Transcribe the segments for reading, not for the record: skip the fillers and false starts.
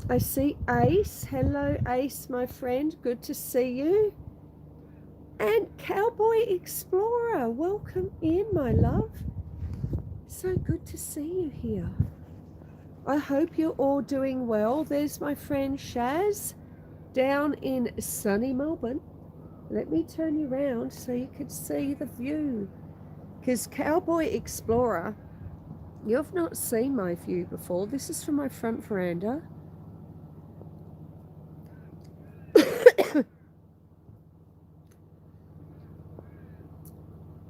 I see Ace. Hello, Ace, my friend. Good to see you. And Cowboy Explorer, welcome in, my love. So good to see you here. I hope you're all doing well. There's my friend Shaz down in sunny Melbourne. Let me turn you around so you can see the view. Because Cowboy Explorer, you've not seen my view before. This is from my front veranda.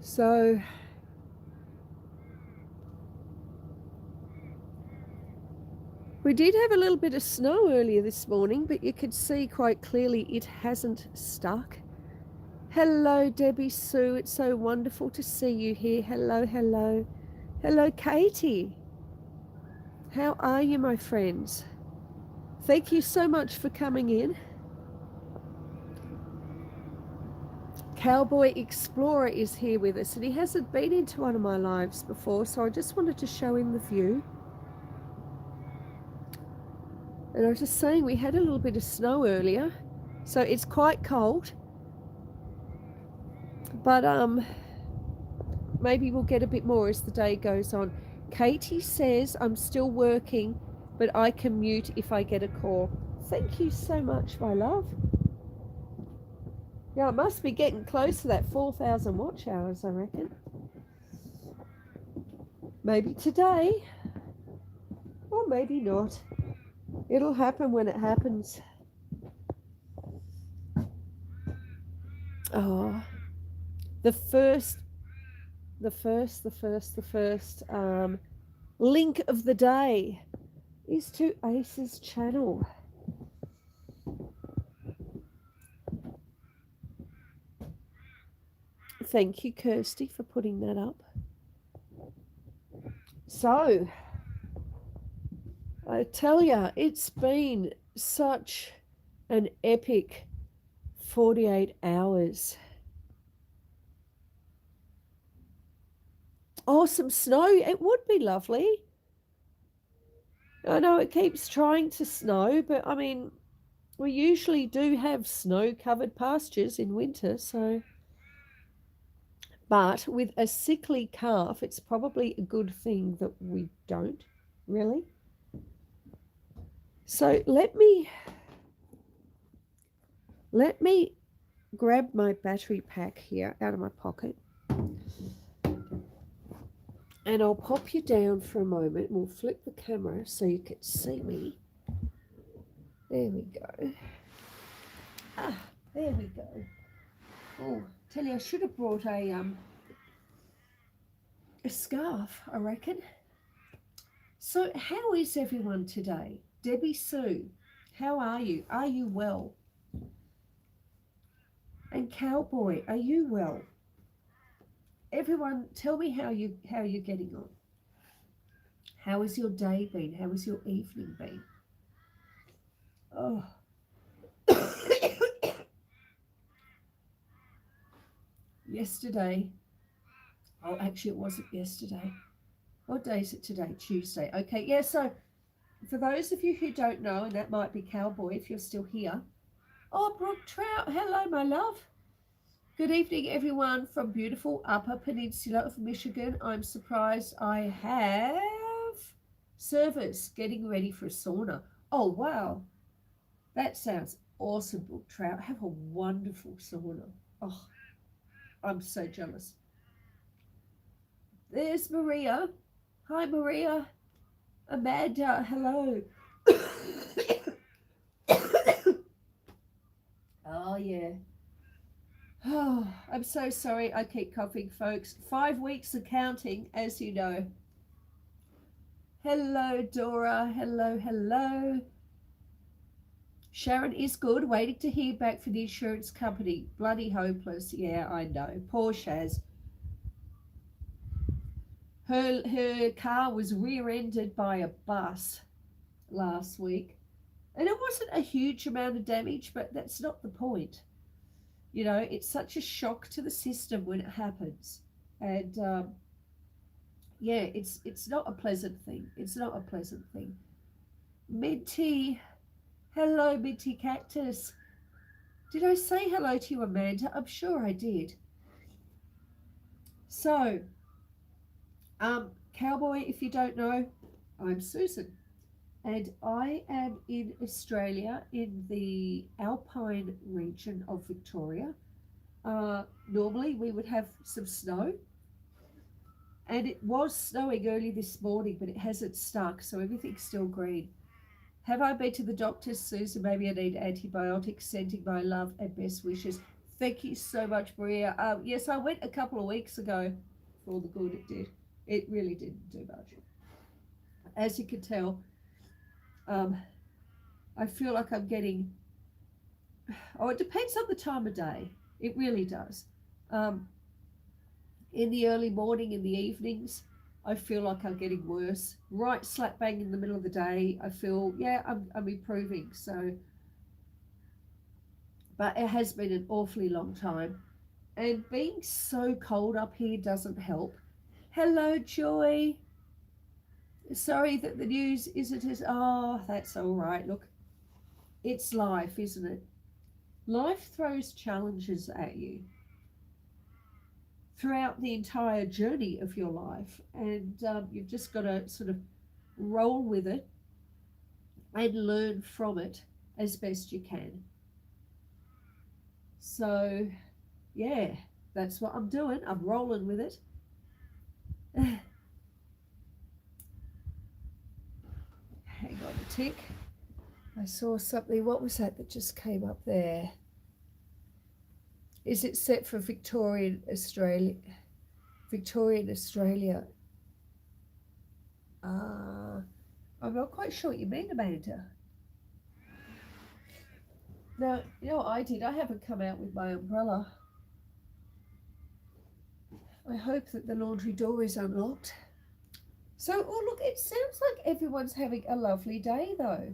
So we did have a little bit of snow earlier this morning, but you could see quite clearly it hasn't stuck. Hello, Debbie Sue. It's so wonderful to see you here. Hello, hello. Hello, Katie. How are you, my friends? Thank you so much for coming in. Cowboy Explorer is here with us, and he hasn't been into one of my lives before, so I just wanted to show him the view. And I was just saying, we had a little bit of snow earlier, so it's quite cold. But maybe we'll get a bit more as the day goes on. Katie says, I'm still working, but I can mute if I get a call. Thank you so much, my love. Yeah, it must be getting close to that 4,000 watch hours, I reckon. Maybe today, or maybe not. It'll happen when it happens. Oh, the first link of the day is to Ace's channel. Thank you, Kirsty, for putting that up. So, I tell you, it's been such an epic 48 hours. Oh, some snow. It would be lovely. I know it keeps trying to snow, but I mean, we usually do have snow-covered pastures in winter, so... But with a sickly calf, it's probably a good thing that we don't, really. So let me grab my battery pack here out of my pocket. And I'll pop you down for a moment. We'll flip the camera so you can see me. There we go. Ah, there we go. Oh, tell you, I should have brought a scarf, I reckon. So how is everyone today? Debbie Sue, how are you? Are you well? And Cowboy, are you well? Everyone, tell me how you're getting on. How has your day been? How has your evening been? Oh. Yesterday, oh, actually, it wasn't yesterday. What day is it today? Tuesday. Okay, yeah, so for those of you who don't know, and that might be Cowboy if you're still here. Oh, Brooke Trout, hello, my love. Good evening, everyone from beautiful Upper Peninsula of Michigan. I'm surprised I have service getting ready for a sauna. Oh, wow. That sounds awesome, Brooke Trout. Have a wonderful sauna. Oh, I'm so jealous. There's Maria. Hi, Maria. Amanda, hello. Oh, yeah. Oh, I'm so sorry I keep coughing, folks. 5 weeks of counting, as you know. Hello, Dora. Hello, hello. Sharon is good. Waiting to hear back from the insurance company. Bloody hopeless. Yeah, I know. Poor Shaz. Her car was rear-ended by a bus last week. And it wasn't a huge amount of damage, but that's not the point. You know, it's such a shock to the system when it happens. And yeah, it's not a pleasant thing. It's not a pleasant thing. Minty, Hello, Minty Cactus. Did I say hello to you, Amanda? I'm sure I did. So, Cowboy, if you don't know, I'm Susan. And I am in Australia in the Alpine region of Victoria. Normally we would have some snow, and it was snowing early this morning, but it hasn't stuck, so everything's still green. Have I been to the doctor, Susan? Maybe I need antibiotics. Sending my love and best wishes. Thank you so much, Maria. Yes, I went a couple of weeks ago for all the good it did. It really didn't do much. As you can tell, I feel like I'm getting, oh, it depends on the time of day. It really does. In the early morning, in the evenings, I feel like I'm getting worse. Right slap bang in the middle of the day, I feel, yeah, I'm improving. So, but it has been an awfully long time. And being so cold up here doesn't help. Hello, Joy. Sorry that the news isn't as, oh, that's all right. Look, it's life, isn't it? Life throws challenges at you throughout the entire journey of your life, and you've just got to sort of roll with it and learn from it as best you can. So, yeah, that's what I'm doing. I'm rolling with it. Hang on a tick. I saw something. What was that just came up there? Is it set for Victorian Australia? Victorian Australia. I'm not quite sure what you mean, Amanda. Now, you know what I did? I haven't come out with my umbrella. I hope that the laundry door is unlocked. So, oh look, it sounds like everyone's having a lovely day though.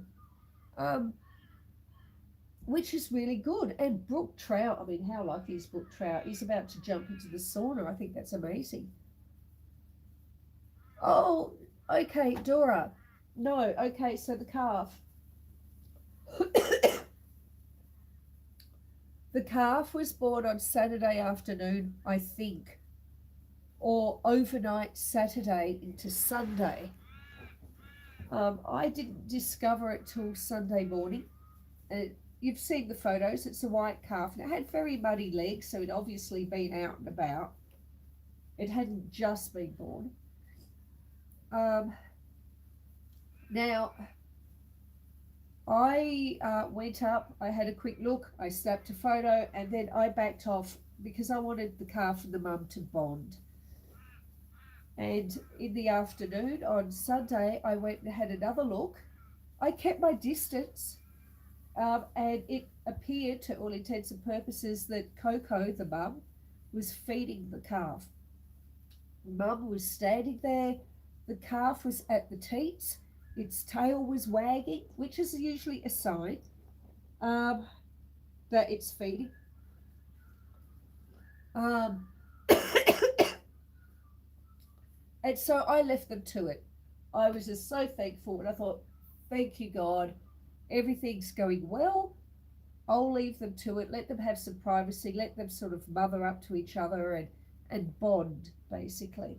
Which is really good. And Brooke Trout, I mean, how lucky is Brooke Trout? He's about to jump into the sauna. I think that's amazing. Oh, okay, Dora. No, okay, so the calf. The calf was born on Saturday afternoon, I think, or overnight Saturday into Sunday. I didn't discover it till Sunday morning. You've seen the photos. It's a white calf, and it had very muddy legs, so it obviously been out and about. It hadn't just been born. Now, I went up, I had a quick look, I snapped a photo, and then I backed off because I wanted the calf and the mum to bond. And in the afternoon on Sunday, I went and had another look. I kept my distance, and it appeared, to all intents and purposes, that Coco, the mum, was feeding the calf. Mum was standing there, the calf was at the teats, its tail was wagging, which is usually a sign that it's feeding. And so I left them to it. I was just so thankful, and I thought, thank you, God, everything's going well. I'll leave them to it, let them have some privacy, let them sort of mother up to each other and bond, basically.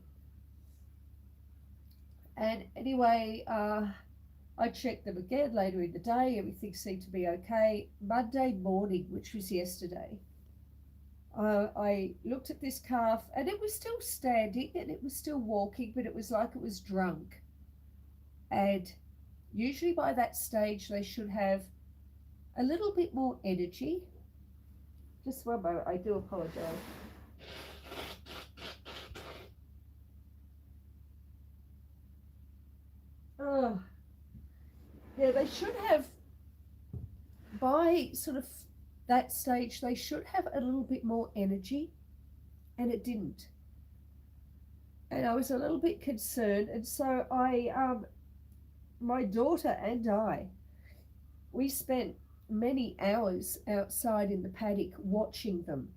And anyway, I checked them again later in the day. Everything seemed to be okay. Monday morning, which was yesterday, I looked at this calf, and it was still standing and it was still walking, but it was like it was drunk. And usually by that stage, they should have a little bit more energy. Just one moment, I do apologize. Oh, yeah, they should have, by sort of that stage, they should have a little bit more energy, and it didn't. And I was a little bit concerned, and so my daughter and we spent many hours outside in the paddock watching them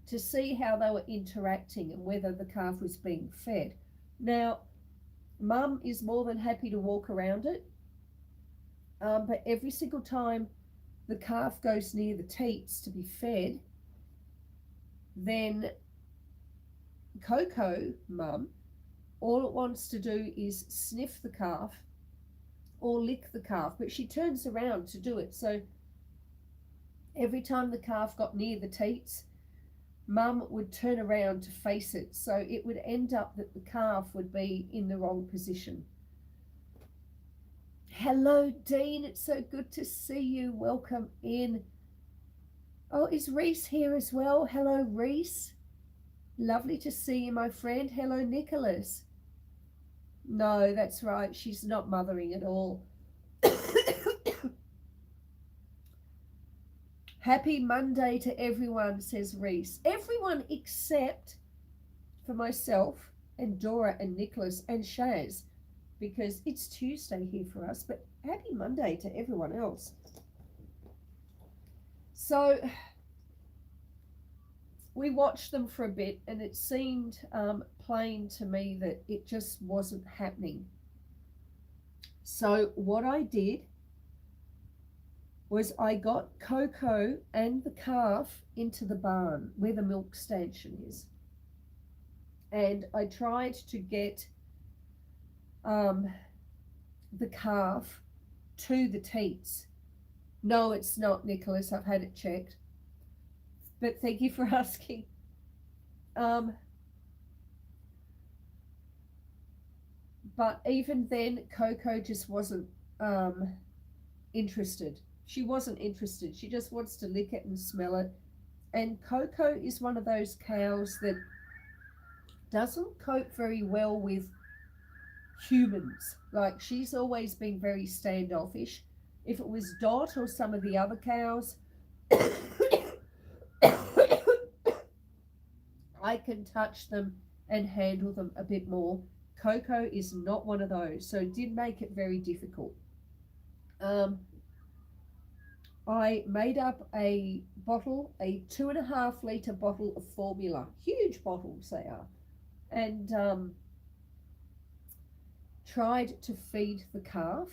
to see how they were interacting and whether the calf was being fed. Now, Mum is more than happy to walk around it. But every single time the calf goes near the teats to be fed, then Coco, mum, all it wants to do is sniff the calf or lick the calf, but she turns around to do it. So every time the calf got near the teats, mum would turn around to face it. So it would end up that the calf would be in the wrong position. Hello, Dean. It's so good to see you. Welcome in. Oh, is Reese here as well? Hello, Reese. Lovely to see you, my friend. Hello, Nicholas. No, that's right. She's not mothering at all. Happy Monday to everyone, says Reese. Everyone except for myself and Dora and Nicholas and Shaz, because it's Tuesday here for us, but happy Monday to everyone else. So we watched them for a bit, and it seemed plain to me that it just wasn't happening. So what I did was I got Coco and the calf into the barn where the milk stanchion is. And I tried to get the calf to the teats. No, it's not, Nicholas. I've had it checked. But thank you for asking. But even then, Coco just wasn't interested. She wasn't interested. She just wants to lick it and smell it. And Coco is one of those cows that doesn't cope very well with humans. Like, she's always been very standoffish. If it was Dot or some of the other cows, I can touch them and handle them a bit more. Coco is not one of those, so it did make it very difficult. I made up a bottle, a 2.5 litre bottle of formula. Huge bottles they are. And tried to feed the calf.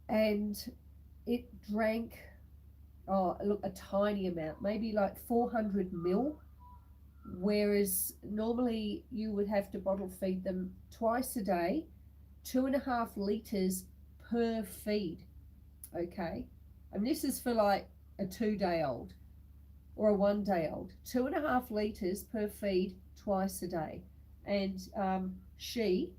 And it drank, a tiny amount, maybe like 400 ml. Whereas normally you would have to bottle feed them twice a day, 2.5 litres per feed. Okay, and this is for like a 2-day-old or a 1-day-old. 2.5 litres per feed twice a day. And she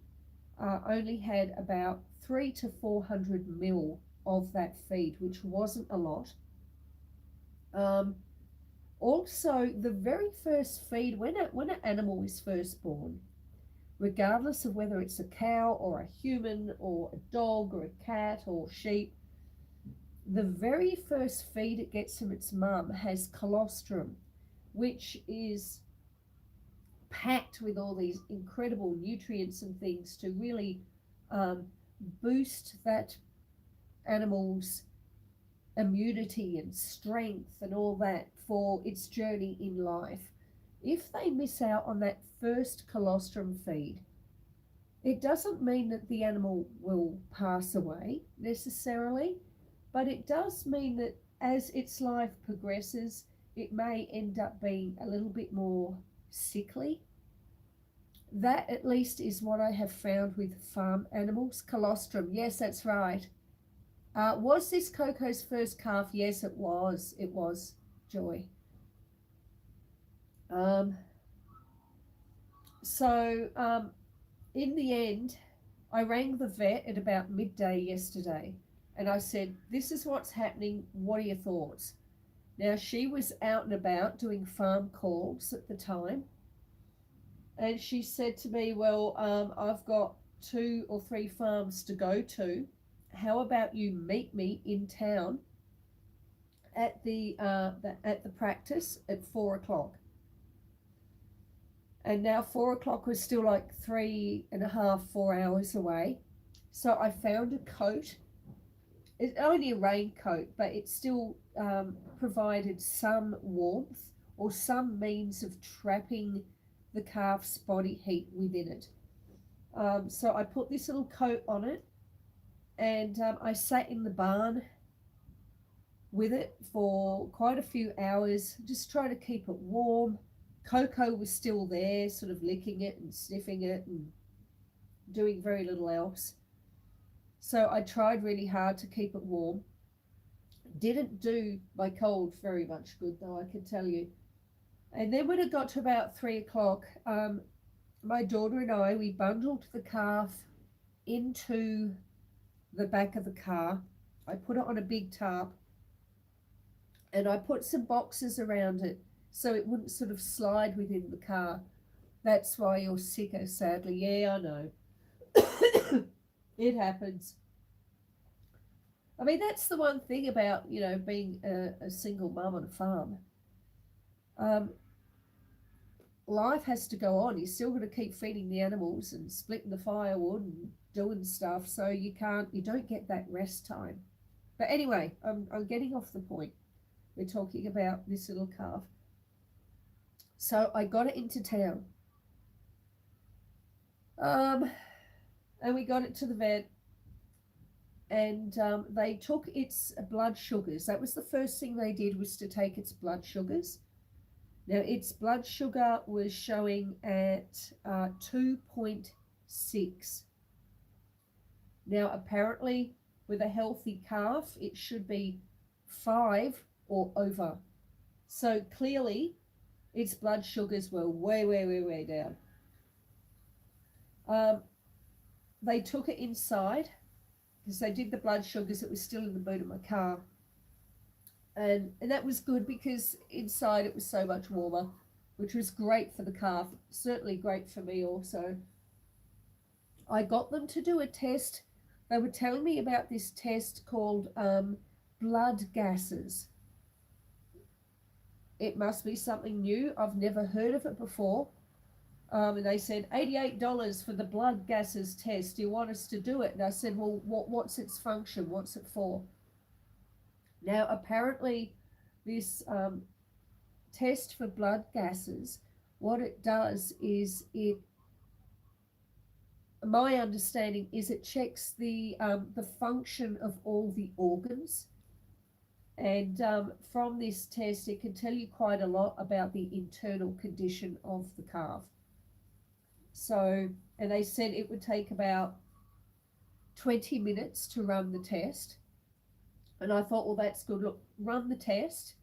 only had about 300 to 400 ml of that feed, which wasn't a lot. Also, the very first feed, when an animal is first born, regardless of whether it's a cow or a human or a dog or a cat or sheep, the very first feed it gets from its mum has colostrum, which is packed with all these incredible nutrients and things to really boost that animal's immunity and strength and all that for its journey in life. If they miss out on that first colostrum feed, it doesn't mean that the animal will pass away necessarily, but it does mean that as its life progresses, it may end up being a little bit more sickly. That at least is what I have found with farm animals. Colostrum, yes, that's right. Was this Coco's first calf? Yes, it was. It was, Joy. In the end, I rang the vet at about midday yesterday, and I said, this is what's happening. What are your thoughts? Now, she was out and about doing farm calls at the time, and she said to me, well, I've got 2 or 3 farms to go to. How about you meet me in town at the practice at 4 o'clock? And now 4 o'clock was still like 3.5, 4 hours away. So I found a coat. It's only a raincoat, but it still provided some warmth or some means of trapping the calf's body heat within it. So I put this little coat on it, And I sat in the barn with it for quite a few hours, just trying to keep it warm. Coco was still there, sort of licking it and sniffing it and doing very little else. So I tried really hard to keep it warm. Didn't do my cold very much good, though, I can tell you. And then when it got to about 3 o'clock, my daughter and I, we bundled the calf into the back of the car. I put it on a big tarp and I put some boxes around it so it wouldn't sort of slide within the car. That's why you're sicker, sadly. Yeah, I know. It happens. I mean, that's the one thing about, being a single mum on a farm. Um, Life has to go on. You're still going to keep feeding the animals and splitting the firewood and doing stuff, so you don't get that rest time. But anyway, I'm getting off the point. We're talking about this little calf. So I got it into town. And we got it to the vet, and they took its blood sugars. That was the first thing they did, was to take its blood sugars. Now, its blood sugar was showing at 2.6. Now, apparently, with a healthy calf, it should be 5 or over. So clearly, its blood sugars were way, way, way, way down. They took it inside because they did the blood sugars. It was still in the boot of my car. And that was good because inside it was so much warmer, which was great for the calf, certainly great for me also. I got them to do a test. They were telling me about this test called blood gases. It must be something new. I've never heard of it before. And they said, $88 for the blood gases test. Do you want us to do it? And I said, well, what's its function? What's it for? Now, apparently, this test for blood gases, what it does is my understanding is it checks the function of all the organs. And from this test, it can tell you quite a lot about the internal condition of the calf. So, and they said it would take about 20 minutes to run the test. And I thought, well, that's good. Look, run the test.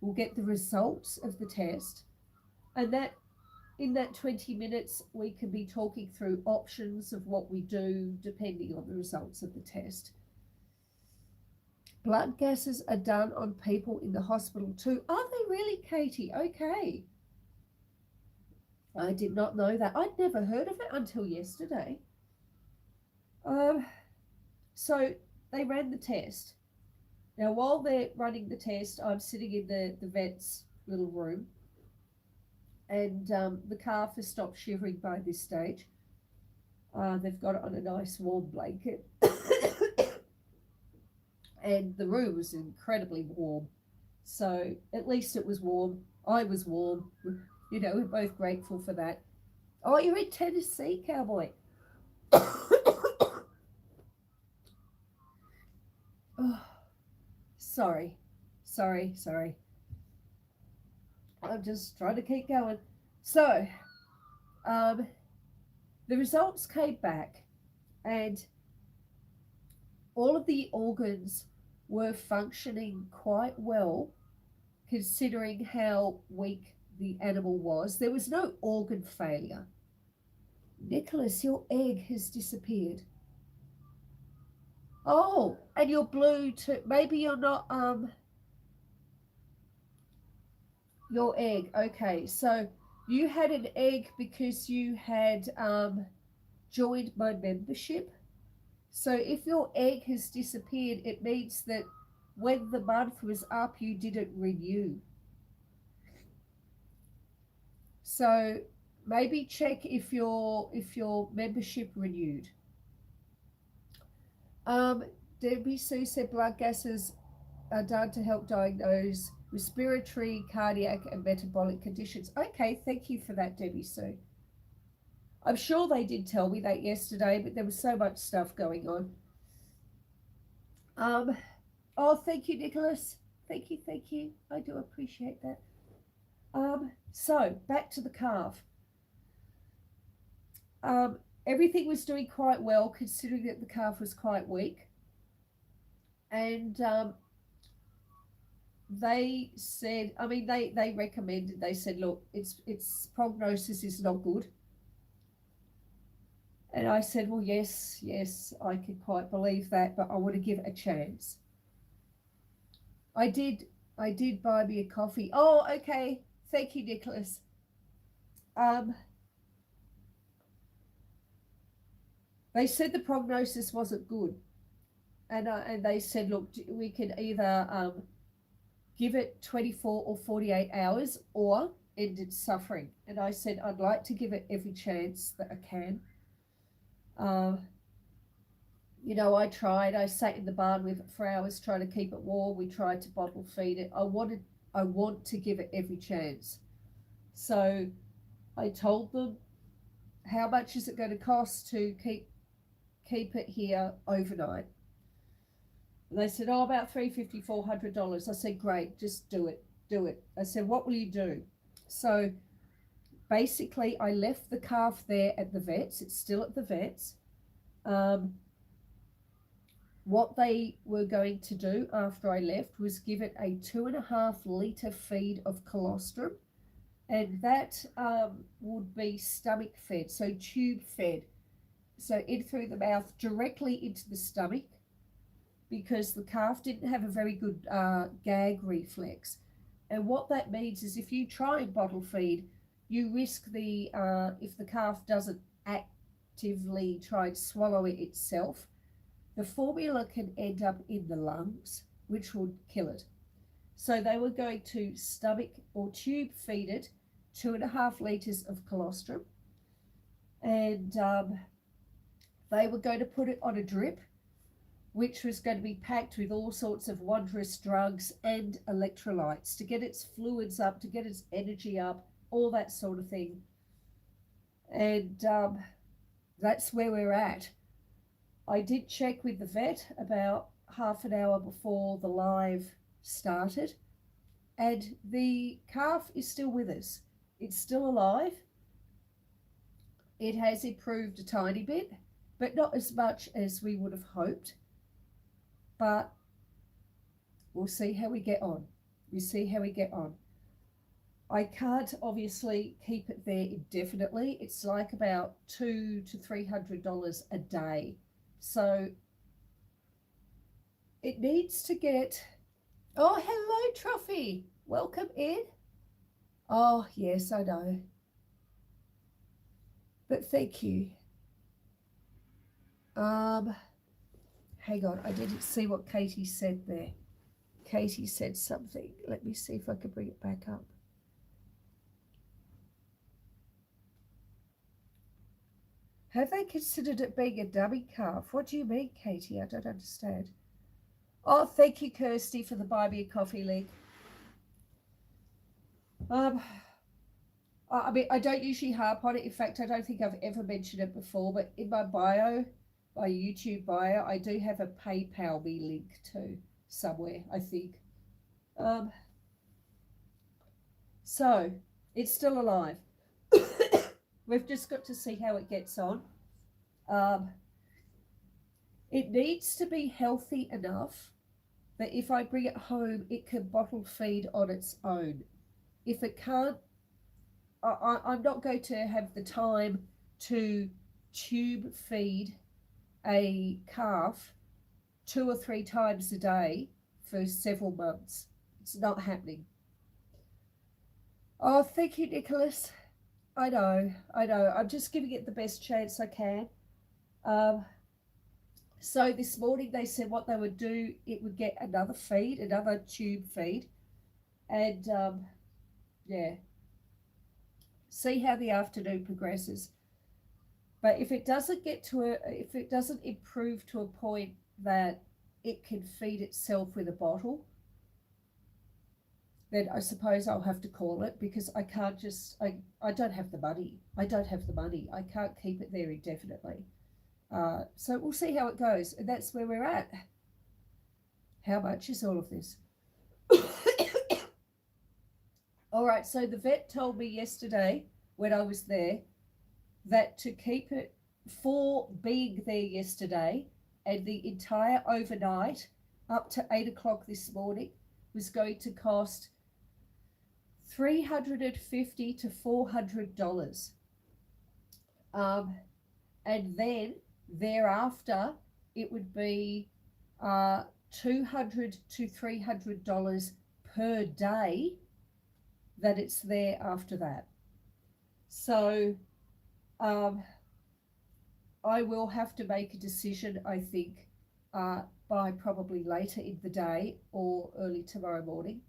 We'll get the results of the test. And that in that 20 minutes, we can be talking through options of what we do depending on the results of the test. Blood gases are done on people in the hospital too. Are they really, Katie? Okay. I did not know that. I'd never heard of it until yesterday. So they ran the test. Now, while they're running the test, I'm sitting in the vet's little room, and the calf has stopped shivering by this stage. They've got it on a nice warm blanket, and the room was incredibly warm. So at least it was warm. I was warm. We're both grateful for that. Oh, you're in Tennessee, cowboy. Oh. Sorry. I'm just trying to keep going. So, the results came back, and all of the organs were functioning quite well, considering how weak the animal was. There was no organ failure. Nicholas, your egg has disappeared. Oh, and you're blue too. Maybe you're not, your egg. Okay, so you had an egg because you had joined my membership. So if your egg has disappeared, it means that when the month was up, you didn't renew. So maybe check if your membership renewed. Debbie Sue said blood gases are done to help diagnose respiratory, cardiac, and metabolic conditions. Okay, thank you for that, Debbie Sue. I'm sure they did tell me that yesterday, but there was so much stuff going on. Um, oh, thank you, Nicholas. Thank you. I do appreciate that. So back to the calf. Um, Everything was doing quite well considering that the calf was quite weak. And they said, I mean, they recommended, they said, look, its prognosis is not good. And I said, well, yes, I can quite believe that, but I want to give it a chance. I did, I did buy me a coffee. Oh, okay. Thank you, Nicholas. Um, they said the prognosis wasn't good, and they said, look, we can either give it 24 or 48 hours or end its suffering. And I said, I'd like to give it every chance that I can. Uh, I tried. I sat in the barn with it for hours trying to keep it warm. We tried to bottle feed it. I want to give it every chance. So I told them, how much is it going to cost to keep it here overnight? And they said, oh, about $350, $400. I said, great, just do it. I said, what will you do? So basically, I left the calf there at the vets. It's still at the vets. What they were going to do after I left was give it a 2.5 litre feed of colostrum, and that would be stomach fed, so tube fed, so in through the mouth directly into the stomach, because the calf didn't have a very good gag reflex. And what that means is if you try and bottle feed, you risk if the calf doesn't actively try and swallow it itself, the formula can end up in the lungs, which would kill it. So they were going to stomach or tube feed it 2.5 litres of colostrum, and they were going to put it on a drip, which was going to be packed with all sorts of wondrous drugs and electrolytes to get its fluids up, to get its energy up, all that sort of thing. And that's where we're at. I did check with the vet about half an hour before the live started, and the calf is still with us. It's still alive. It has improved a tiny bit, but not as much as we would have hoped. But we'll see how we get on. I can't obviously keep it there indefinitely. It's like about $200 to $300 a day. So it needs to get. Oh, hello, Trophy. Welcome in. Oh, yes, I know. But thank you. Hang on. I didn't see what Katie said there. Katie said something. Let me see if I can bring it back up. Have they considered it being a dummy calf? What do you mean, Katie? I don't understand. Oh, thank you, Kirsty, for the buy me a coffee link. I mean, I don't usually harp on it. In fact, I don't think I've ever mentioned it before, but in my bio, my YouTube bio, I do have a PayPal me link to somewhere, I think. So it's still alive. We've just got to see how it gets on. It needs to be healthy enough that if I bring it home, it can bottle feed on its own. If it can't, I'm not going to have the time to tube feed a calf 2 or 3 times a day for several months. It's not happening. Oh, thank you, Nicholas. I know. I'm just giving it the best chance I can. So this morning they said what they would do, it would get another feed, another tube feed, and yeah, see how the afternoon progresses. But if it doesn't if it doesn't improve to a point that it can feed itself with a bottle, then I suppose I'll have to call it, because I can't just, I don't have the money. I can't keep it there indefinitely. So we'll see how it goes. And that's where we're at. How much is all of this? All right, so the vet told me yesterday when I was there that to keep it for being there yesterday and the entire overnight up to 8 o'clock this morning was going to cost $350 to $400. And then thereafter, it would be $200 to $300 per day that it's there after that. So I will have to make a decision, I think, by probably later in the day or early tomorrow morning.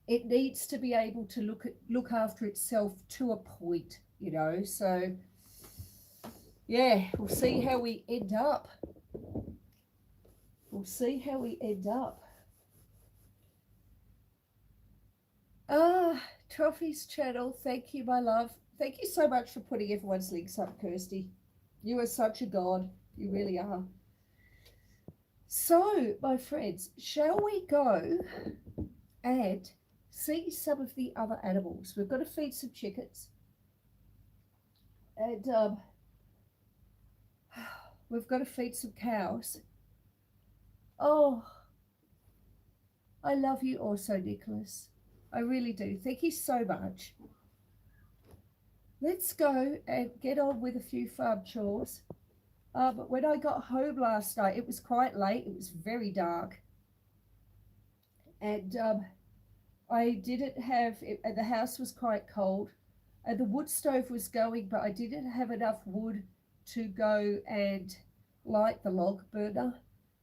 It needs to be able to look after itself to a point, you know. So yeah, we'll see how we end up. We'll see how we end up. Trophies channel, thank you, my love. Thank you so much for putting everyone's links up, Kirsty. You are such a god. You really are. So, my friends, shall we go and see some of the other animals? We've got to feed some chickens. And we've got to feed some cows. Oh, I love you also, Nicholas. I really do. Thank you so much. Let's go and get on with a few farm chores. But when I got home last night, it was quite late. It was very dark. And I didn't have, and the house was quite cold. And the wood stove was going, but I didn't have enough wood to go and light the log burner.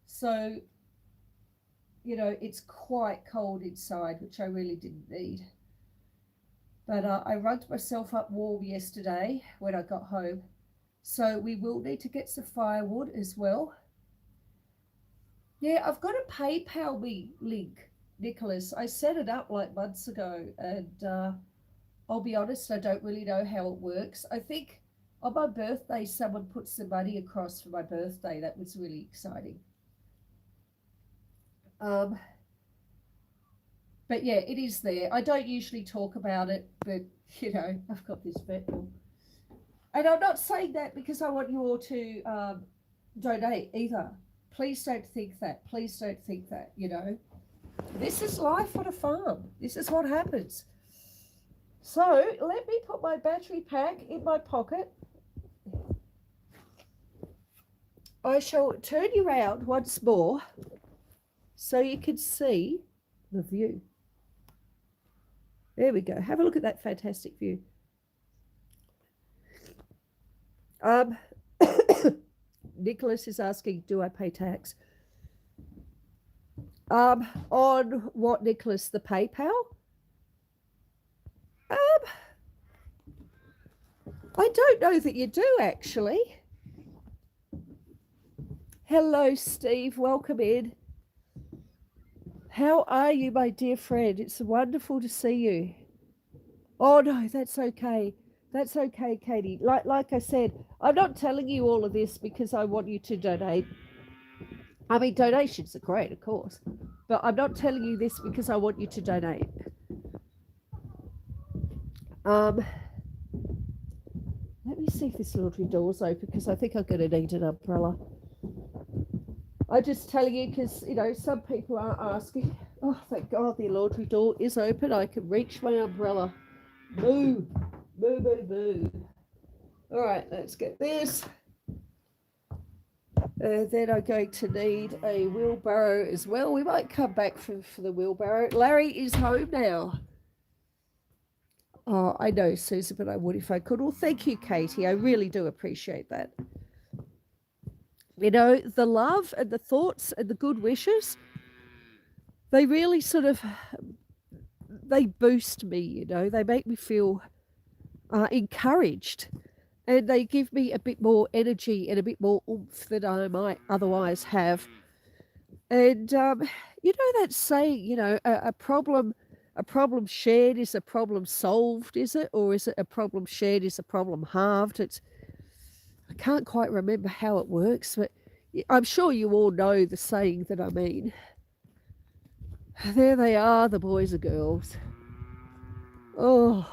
So, you know, it's quite cold inside, which I really didn't need. But I rugged myself up warm yesterday when I got home. So we will need to get some firewood as well. Yeah, I've got a PayPal me link, Nicholas. I set it up like months ago, and I'll be honest, I don't really know how it works. I think on my birthday, someone put some money across for my birthday. That was really exciting. But yeah, it is there. I don't usually talk about it, but you know, I've got this vet bill. And I'm not saying that because I want you all to donate either. Please don't think that. Please don't think that, you know. This is life on a farm. This is what happens. So let me put my battery pack in my pocket. I shall turn you around once more so you can see the view. There we go. Have a look at that fantastic view. Nicholas is asking, do I pay tax? On what, Nicholas? The PayPal? I don't know that you do, actually. Hello, Steve. Welcome in. How are you, my dear friend? It's wonderful to see you. Oh, no, that's okay. That's okay, Katie. Like I said, I'm not telling you all of this because I want you to donate. I mean, donations are great, of course. But I'm not telling you this because I want you to donate. Let me see if this laundry door's open because I think I'm going to need an umbrella. I'm just telling you because, you know, some people are asking. Oh, thank God the laundry door is open. I can reach my umbrella. Boo, boo, boo, boo. All right, let's get this. Then I'm going to need a wheelbarrow as well. We might come back for the wheelbarrow. Larry is home now. Oh, I know, Susan, but I would if I could. Well, thank you, Katie. I really do appreciate that. You know, the love and the thoughts and the good wishes, they really sort of, they boost me, you know. They make me feel encouraged. And they give me a bit more energy and a bit more oomph than I might otherwise have. And, you know that saying, you know, a problem shared is a problem solved, is it? Or is it a problem shared is a problem halved? I can't quite remember how it works, but I'm sure you all know the saying that I mean. There they are, the boys and girls. Oh,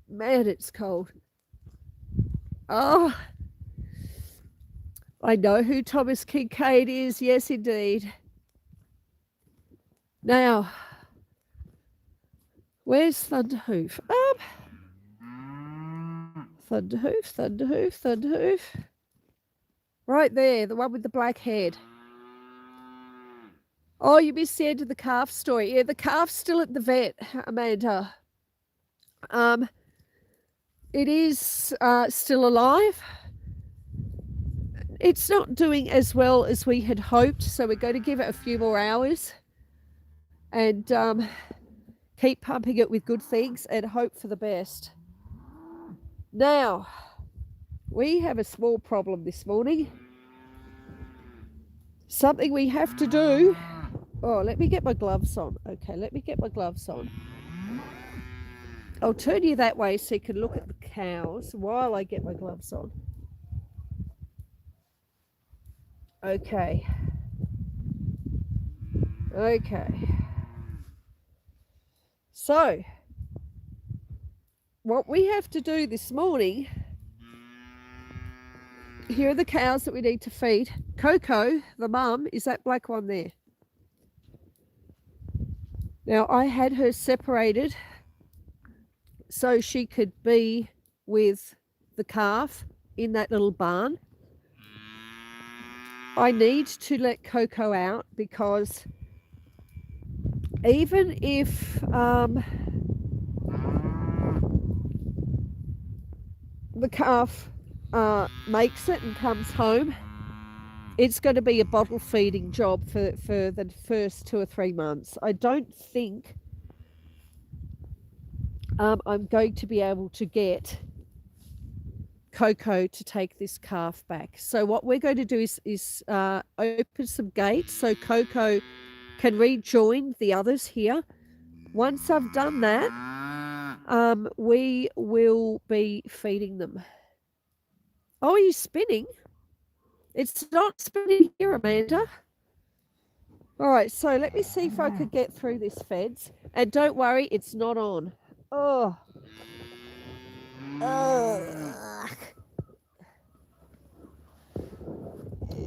man, it's cold. Oh, I know who Thomas Kincaid is. Yes, indeed. Now, where's Thunderhoof? Thunderhoof, Thunderhoof, Thunderhoof. Right there, the one with the black head. Oh, you missed the end of the calf story. Yeah, the calf's still at the vet, Amanda. It is still alive. It's not doing as well as we had hoped, so we're going to give it a few more hours and keep pumping it with good things and hope for the best. Now, we have a small problem this morning. Something we have to do. Oh, let me get my gloves on. Okay, let me get my gloves on. I'll turn you that way so you can look at the cows while I get my gloves on. Okay. So, what we have to do this morning, here are the cows that we need to feed. Coco, the mum, is that black one there. Now, I had her separated so she could be with the calf in that little barn. I need to let Coco out because even if the calf makes it and comes home, it's going to be a bottle feeding job for the first 2 or 3 months. I don't think I'm going to be able to get Coco to take this calf back. So what we're going to do is open some gates so Coco can rejoin the others here. Once I've done that, we will be feeding them. Oh, are you spinning? It's not spinning here, Amanda. All right, so let me see if I could get through this fence. And don't worry, it's not on. Oh.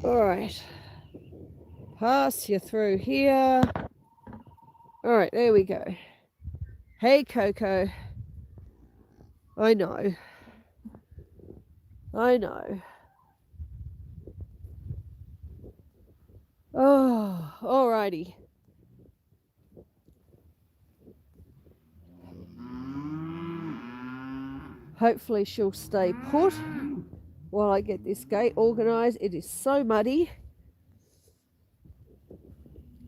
All right. Pass you through here. All right, there we go. Hey, Coco. I know. Oh, alrighty. Hopefully she'll stay put while I get this gate organised. It is so muddy.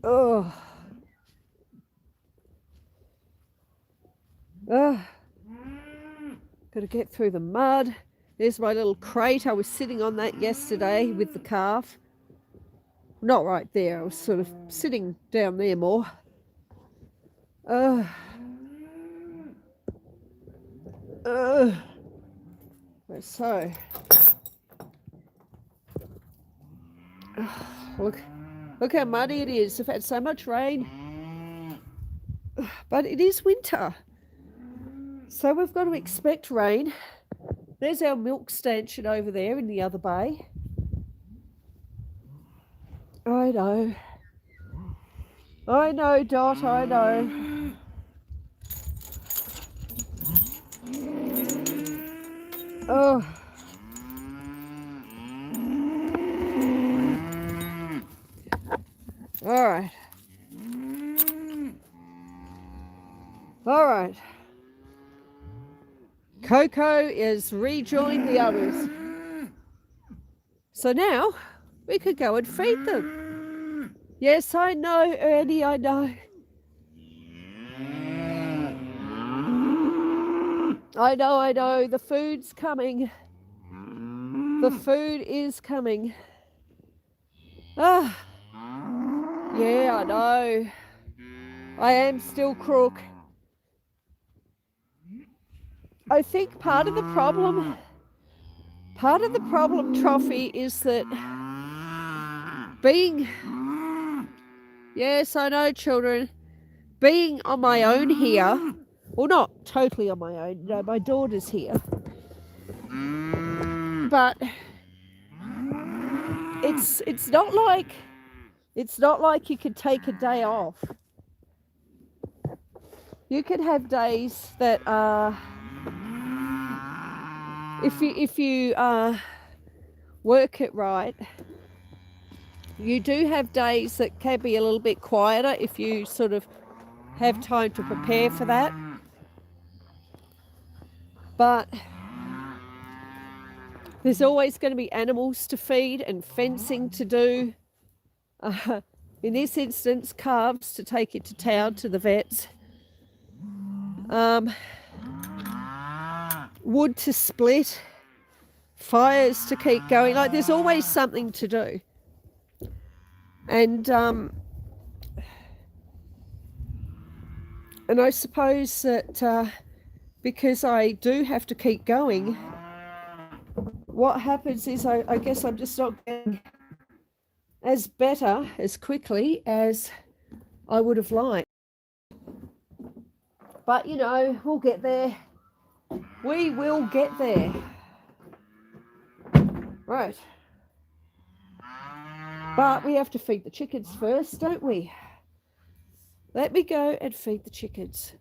Oh. Got to get through the mud. There's my little crate. I was sitting on that yesterday with the calf. Not right there. I was sort of sitting down there more. So, look how muddy it is. We've had so much rain. But it is winter. So we've got to expect rain. There's our milk stanchion over there in the other bay. I know, Dot, I know. Oh. All right. Coco is rejoined the others. So now we could go and feed them. Yes, I know, Ernie, I know. I know. The food's coming. The food is coming. Yeah, I know. I am still crook. I think part of the problem, Trophy, is that being, yes, I know, children, being on my own here, well, not totally on my own, no, my daughter's here, but it's not like you could take a day off. You could have days that are, if you work it right, you do have days that can be a little bit quieter if you sort of have time to prepare for that. But there's always going to be animals to feed and fencing to do. In this instance, calves to take it to town to the vets. Wood to split. Fires to keep going. Like, there's always something to do. And I suppose that because I do have to keep going, what happens is I guess I'm just not getting as better as quickly as I would have liked. But, you know, we'll get there. We will get there. Right. But we have to feed the chickens first, don't we? Let me go and feed the chickens.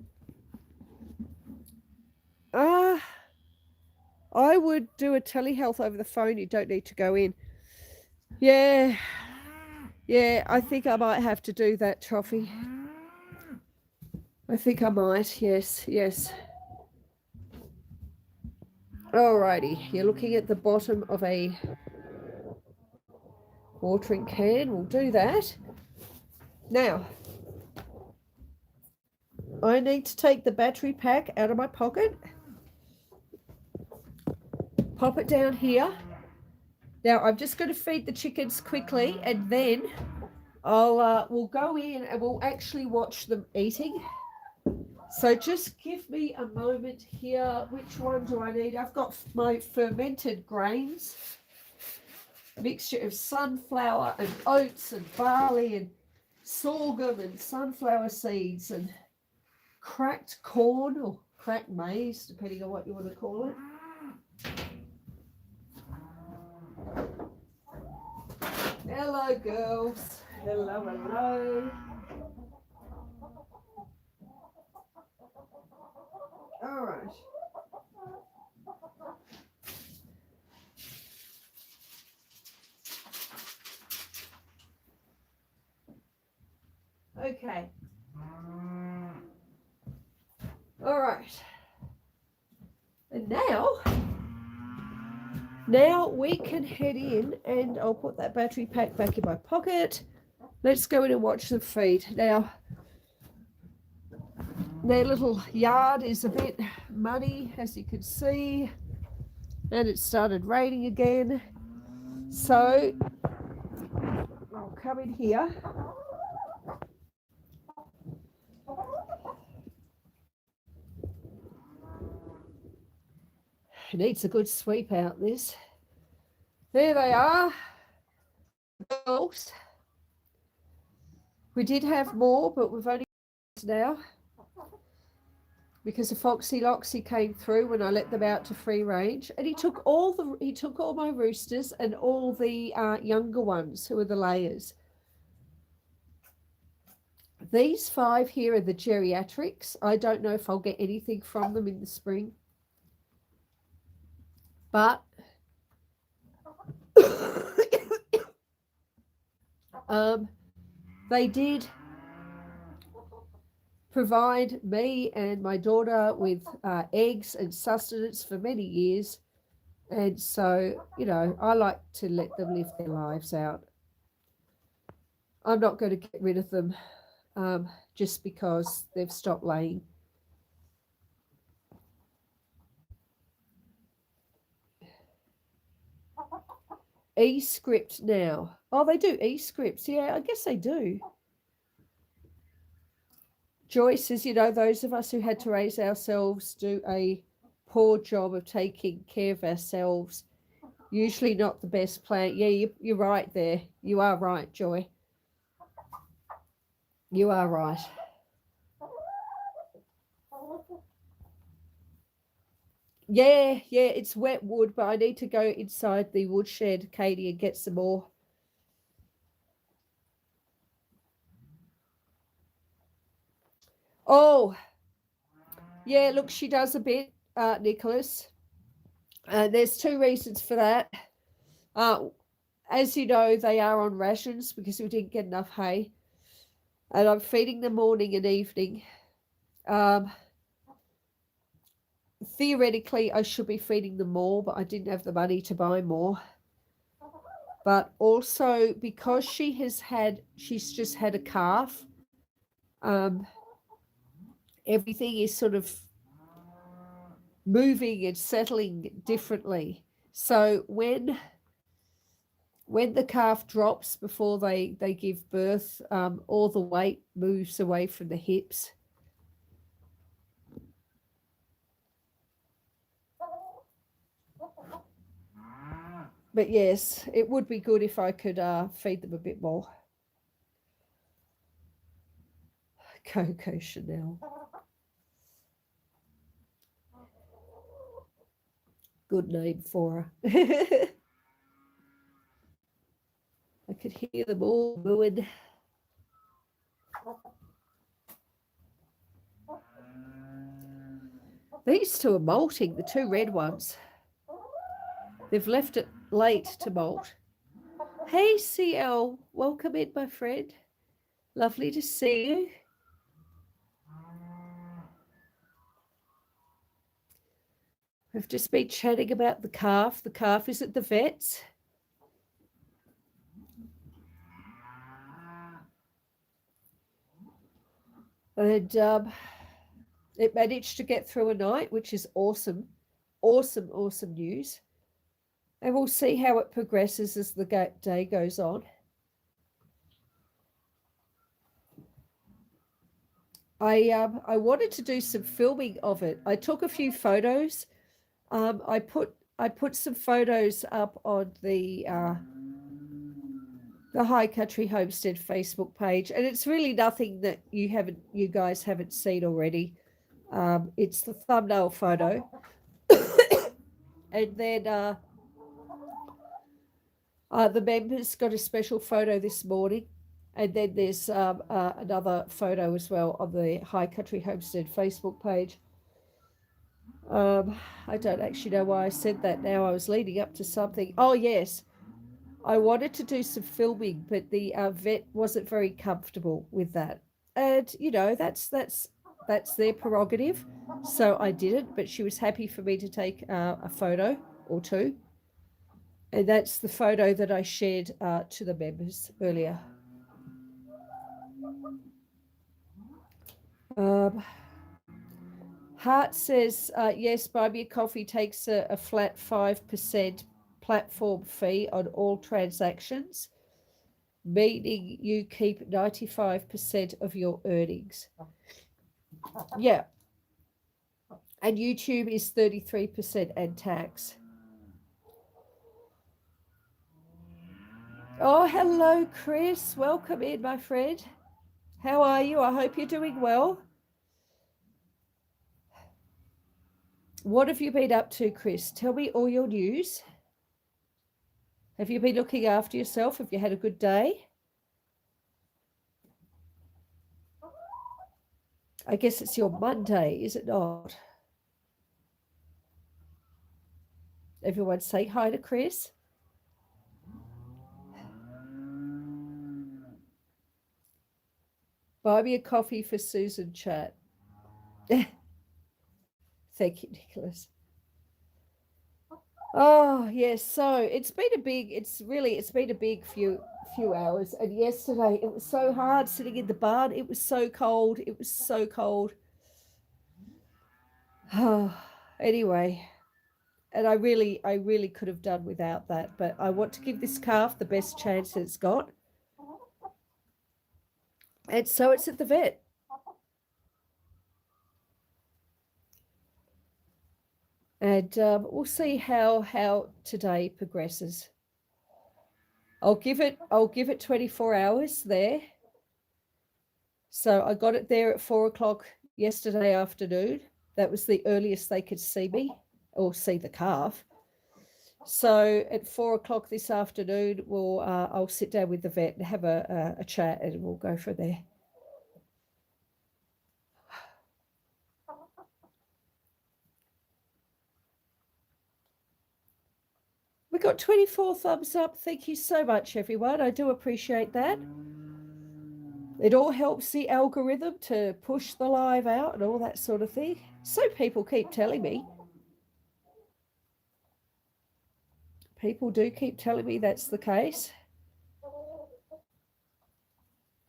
I would do a telehealth over the phone. You don't need to go in. Yeah, I think I might have to do that, Toffee. I think I might, yes. Alrighty, you're looking at the bottom of a watering can. We'll do that. Now, I need to take the battery pack out of my pocket. Pop it down here. Now, I'm just going to feed the chickens quickly, and then we'll go in and we'll actually watch them eating. So just give me a moment here. Which one do I need? I've got my fermented grains, a mixture of sunflower and oats and barley and sorghum and sunflower seeds and cracked corn or cracked maize, depending on what you want to call it. Hello, girls. Hello. All right. Okay. All right. And now we can head in, and I'll put that battery pack back in my pocket. Let's go in and watch them feed. Now, their little yard is a bit muddy, as you can see, and it started raining again. So I'll come in here. It needs a good sweep out, this. There they are. Girls. We did have more, but we've only now because the Foxy Loxy came through when I let them out to free range, and he took all my roosters and all the younger ones who are the layers. These 5 here are the geriatrics. I don't know if I'll get anything from them in the spring, but they did provide me and my daughter with eggs and sustenance for many years, and so, you know, I like to let them live their lives out. I'm not going to get rid of them just because they've stopped laying. E-script now. Oh, they do e-scripts. Yeah, I guess they do. Joyce says, you know, those of us who had to raise ourselves do a poor job of taking care of ourselves. Usually not the best plan. Yeah, you're right there. You are right, Joy. You are right. Yeah, it's wet wood, but I need to go inside the woodshed, Katie, and get some more. Oh, yeah, look, she does a bit, Nicholas. There's two reasons for that. Uh, as you know, they are on rations because we didn't get enough hay. And I'm feeding them morning and evening. Um, Theoretically, I should be feeding them more, but I didn't have the money to buy more. But also because she's just had a calf, um, everything is sort of moving and settling differently. So when the calf drops before they give birth, all the weight moves away from the hips. But yes, it would be good if I could feed them a bit more. Coco Chanel. Good name for her. I could hear them all mooing. These two are molting, the two red ones. They've left it late to molt. Hey, CL, welcome in, my friend. Lovely to see you. We've just been chatting about the calf. The calf is at the vet's. And it managed to get through a night, which is awesome. Awesome news. And we'll see how it progresses as the day goes on. I wanted to do some filming of it. I took a few photos. I put some photos up on the High Country Homestead Facebook page, and it's really nothing that you guys haven't seen already. It's the thumbnail photo, and then the members got a special photo this morning, and then there's another photo as well on the High Country Homestead Facebook page. I don't actually know why I said that now. I was leading up to something. Oh, yes. I wanted to do some filming, but the vet wasn't very comfortable with that. And, you know, that's their prerogative. So I didn't, but she was happy for me to take a photo or two. And that's the photo that I shared to the members earlier. Hart says, yes, Buy Me a Coffee takes a flat 5% platform fee on all transactions, meaning you keep 95% of your earnings. Yeah. And YouTube is 33% and tax. Oh, hello, Chris. Welcome in, my friend. How are you? I hope you're doing well. What have you been up to, Chris? Tell me all your news. Have you been looking after yourself? Have you had a good day? I guess it's your Monday, is it not? Everyone say hi to Chris. Buy me a coffee for Susan chat. Thank you, Nicholas. Oh, yes. So it's been a big few hours. And yesterday it was so hard sitting in the barn. It was so cold. Anyway, and I really could have done without that, but I want to give this calf the best chance it's got. And so it's at the vet. And we'll see how today progresses. I'll give it 24 hours there. So I got it there at 4 o'clock yesterday afternoon. That was the earliest they could see me or see the calf. So at 4 o'clock this afternoon, I'll sit down with the vet and have a chat, and we'll go from there. We got 24 thumbs up. Thank you so much, everyone. I do appreciate that. It all helps the algorithm to push the live out and all that sort of thing. So people keep telling me. People do keep telling me that's the case.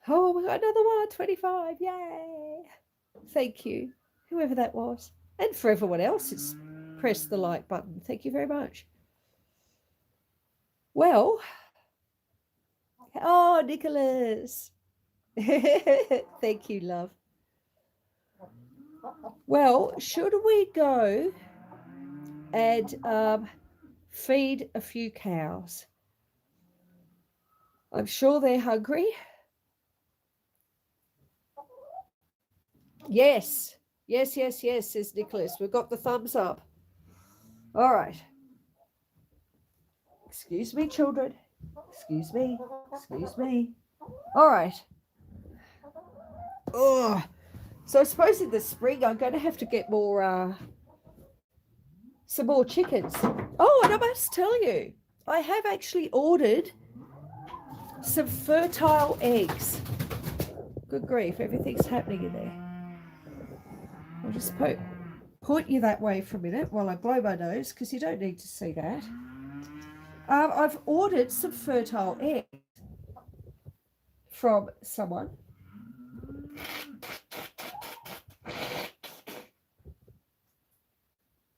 Oh, we got another one, 25. Yay. Thank you, whoever that was. And for everyone else, it's pressed the like button. Thank you very much. Well, oh, Nicholas. Thank you, love. Well, should we go and feed a few cows? I'm sure they're hungry. Yes, says Nicholas. We've got the thumbs up. All right. Excuse me, children. Excuse me. All right. Oh, so I suppose in the spring I'm going to have to get more, some more chickens. Oh, and I must tell you, I have actually ordered some fertile eggs. Good grief, everything's happening in there. I'll just point you that way for a minute while I blow my nose, because you don't need to see that. I've ordered some fertile eggs from someone.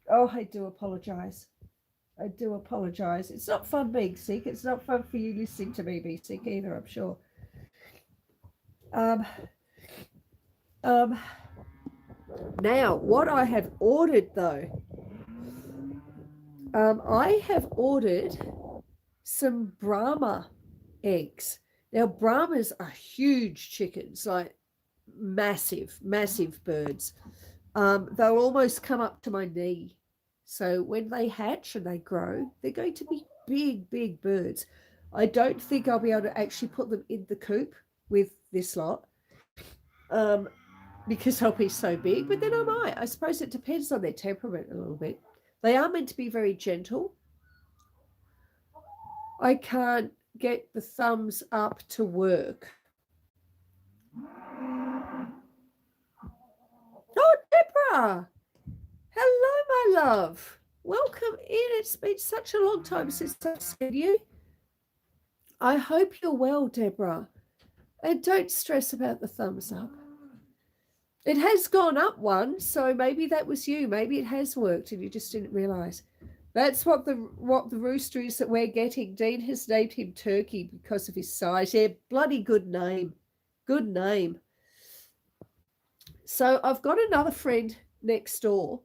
Oh, I do apologize. It's not fun being sick. It's not fun for you listening to me be sick either, I'm sure. Now, what I have ordered, though, I have ordered some Brahma eggs. Now, Brahmas are huge chickens, like massive birds. They'll almost come up to my knee. So when they hatch and they grow, they're going to be big birds. I don't think I'll be able to actually put them in the coop with this lot, because they'll be so big, but then I might. I suppose it depends on their temperament a little bit. They are meant to be very gentle. I can't get the thumbs up to work. Oh, Deborah! Hello, my love. Welcome in. It's been such a long time since I've seen you. I hope you're well, Deborah. And don't stress about the thumbs up. It has gone up one, so maybe that was you. Maybe it has worked and you just didn't realise. That's what the rooster is that we're getting. Dean has named him Turkey because of his size. Yeah, bloody good name. Good name. So I've got another friend next door.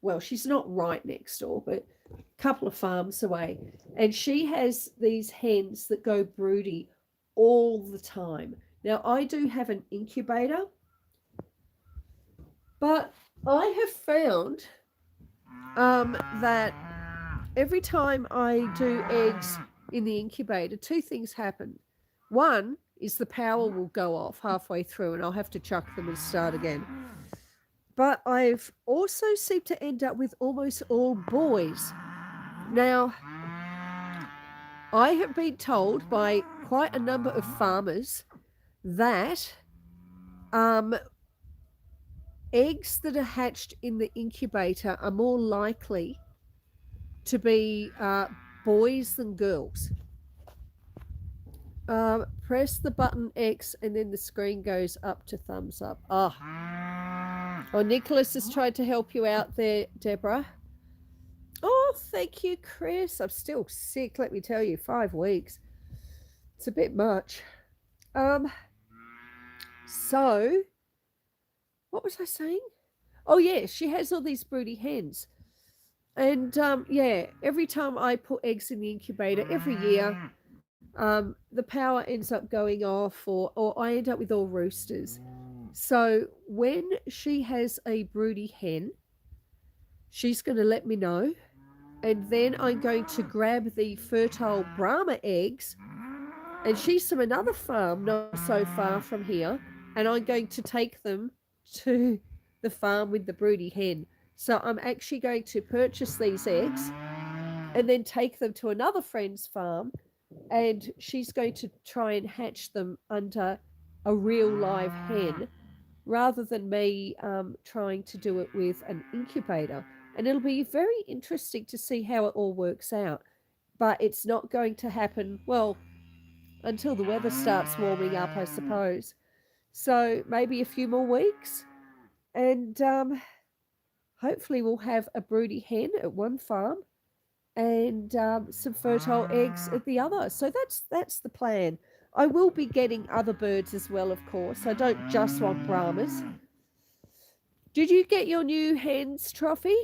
Well, she's not right next door, but a couple of farms away. And she has these hens that go broody all the time. Now, I do have an incubator, but I have found that every time I do eggs in the incubator, two things happen. One is the power will go off halfway through and I'll have to chuck them and start again. But I've also seemed to end up with almost all boys. Now, I have been told by quite a number of farmers that eggs that are hatched in the incubator are more likely to be boys than girls. Press the button X and then the screen goes up to thumbs up. Oh, Nicholas has tried to help you out there, Deborah. Oh, thank you, Chris. I'm still sick, let me tell you, 5 weeks. It's a bit much. So, what was I saying? Oh, yeah, she has all these broody hens. And yeah, every time I put eggs in the incubator, every year, the power ends up going off, or I end up with all roosters. So when she has a broody hen, she's going to let me know, and then I'm going to grab the fertile Brahma eggs, and she's from another farm not so far from here, and I'm going to take them to the farm with the broody hen. So I'm actually going to purchase these eggs and then take them to another friend's farm, and she's going to try and hatch them under a real live hen rather than me trying to do it with an incubator. And it'll be very interesting to see how it all works out. But it's not going to happen, well, until the weather starts warming up, I suppose. So maybe a few more weeks. And hopefully we'll have a broody hen at one farm and some fertile eggs at the other. So that's the plan. I will be getting other birds as well, of course. I don't just want Brahmas. Did you get your new hens, Trophy?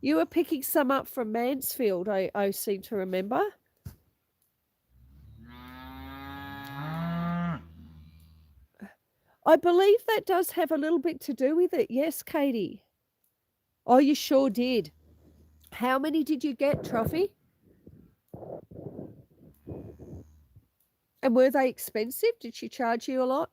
You were picking some up from Mansfield, I seem to remember. I believe that does have a little bit to do with it. Yes, Katie. Oh, you sure did. How many did you get, Trophy? And were they expensive? Did she charge you a lot?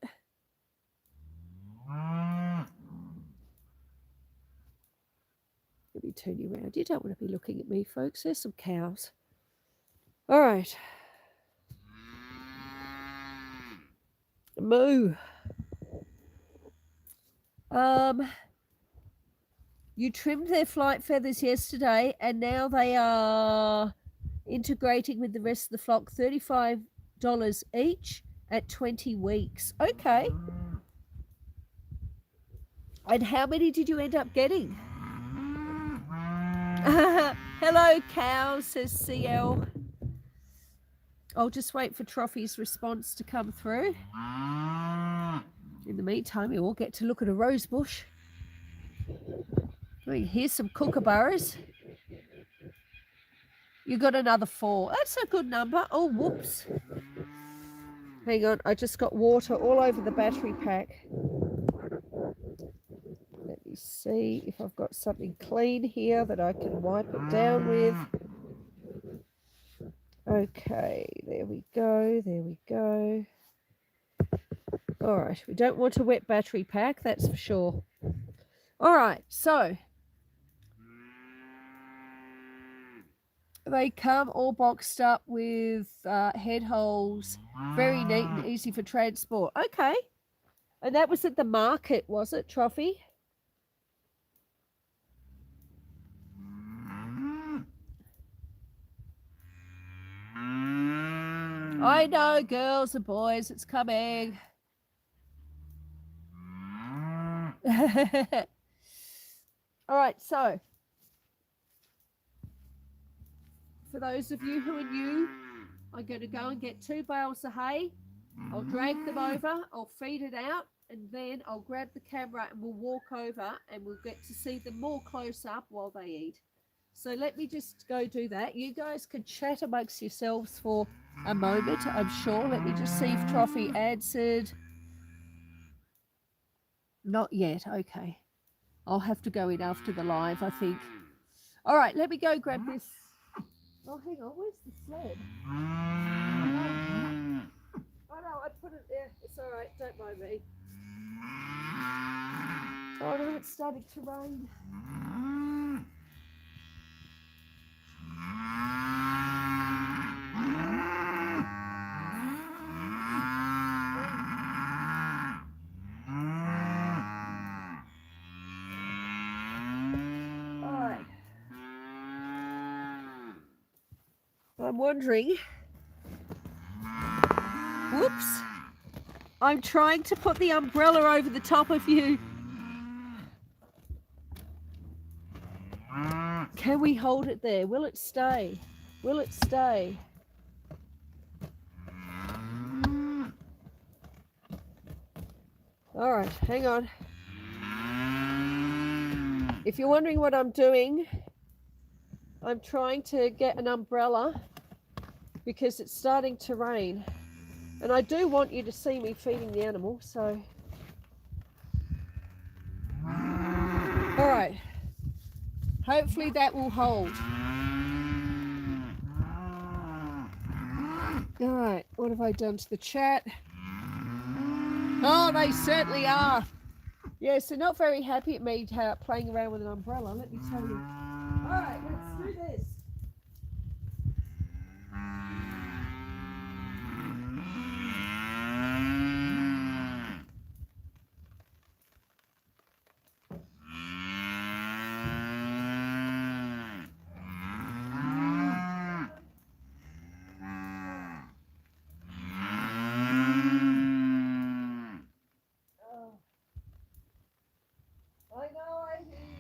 Let me turn you around. You don't want to be looking at me, folks. There's some cows. All right. Moo. You trimmed their flight feathers yesterday, and now they are integrating with the rest of the flock, $35 each at 20 weeks. Okay. And how many did you end up getting? Hello, cow, says CL. I'll just wait for Trophy's response to come through. In the meantime, you all get to look at a rose bush. Here's some kookaburras. You got another 4. That's a good number. Oh, whoops. Hang on, I just got water all over the battery pack. Let me see if I've got something clean here that I can wipe it down with. Okay, there we go, there we go. All right, we don't want a wet battery pack, that's for sure. All right, so they come all boxed up with head holes, very neat and easy for transport. Okay, and that was at the market, was it, Trophy? I know, girls and boys, it's coming. All right, so for those of you who are new, I'm going to go and get 2 bales of hay. I'll drag them over, I'll feed it out, and then I'll grab the camera and we'll walk over and we'll get to see them more close up while they eat. So let me just go do that. You guys can chat amongst yourselves for a moment, I'm sure. Let me just see if Trophy answered. Not yet, okay. I'll have to go in after the live, I think. All right, let me go grab this. Oh, hang on, where's the sled? Oh no, I put it there. It's all right, don't mind me. Oh no, it's starting to rain. I'm wondering. Whoops. I'm trying to put the umbrella over the top of you. Can we hold it there? Will it stay? Will it stay? All right, hang on. If you're wondering what I'm doing, I'm trying to get an umbrella because it's starting to rain. And I do want you to see me feeding the animal, so. All right. Hopefully that will hold. All right, what have I done to the chat? Oh, they certainly are. Yes, they're not very happy at me playing around with an umbrella, let me tell you. All right, let's do this. I know, I hear you.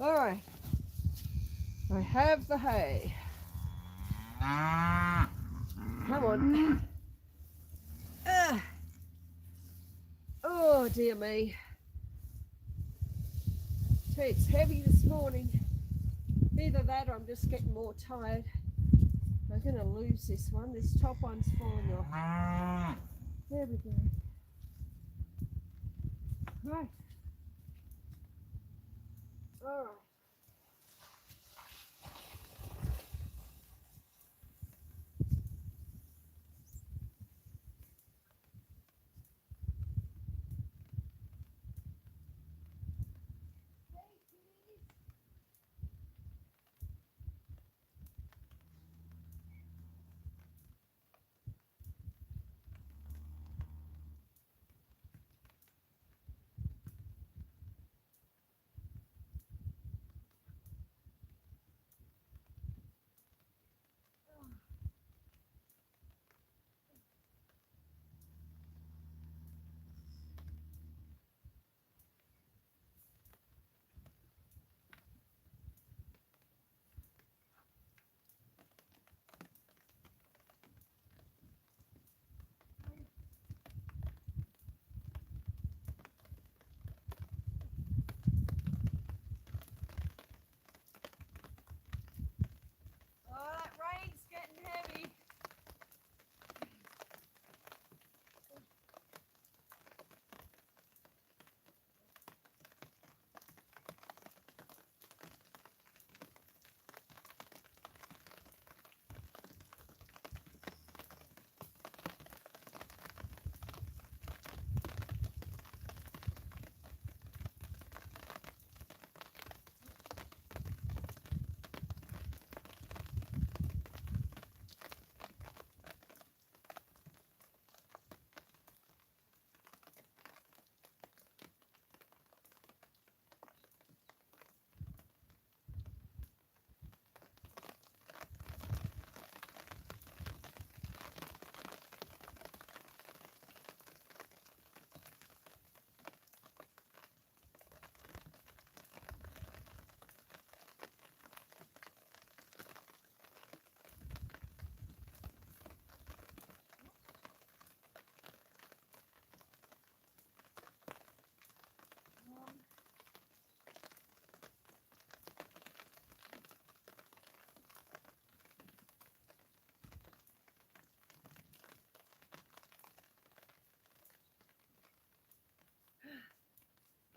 All right, I have the hay. Come on. Oh dear me. It's heavy this morning. Either that or I'm just getting more tired. I'm going to lose this one. This top one's falling off. There we go. Right. All right.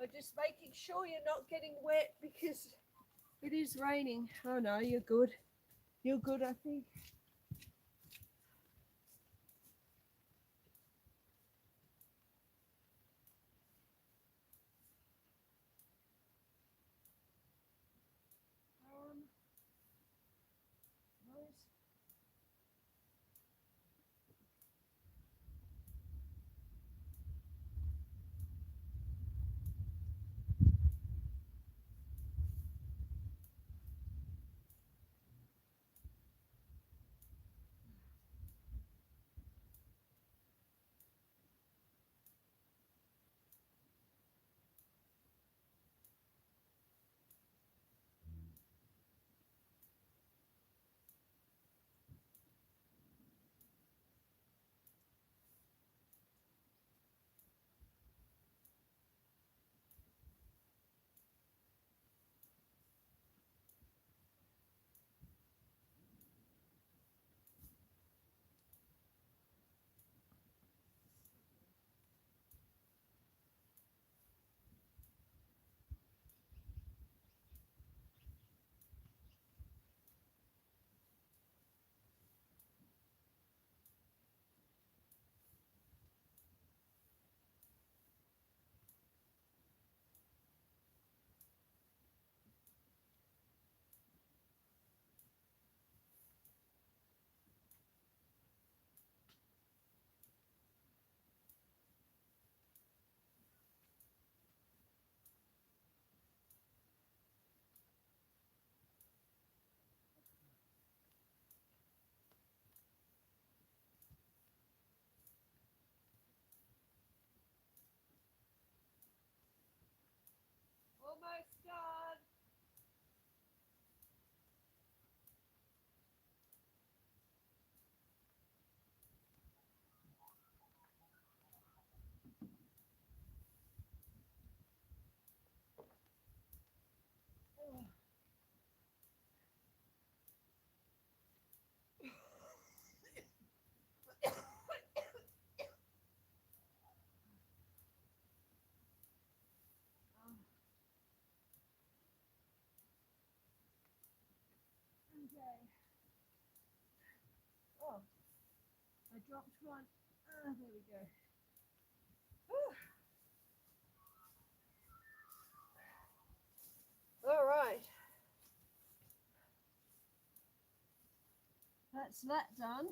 I'm just making sure you're not getting wet because it is raining. Oh no, you're good. You're good, I think. Rose. Almost done. Okay. Oh, I dropped one. Ah, there we go. All right. That's that done.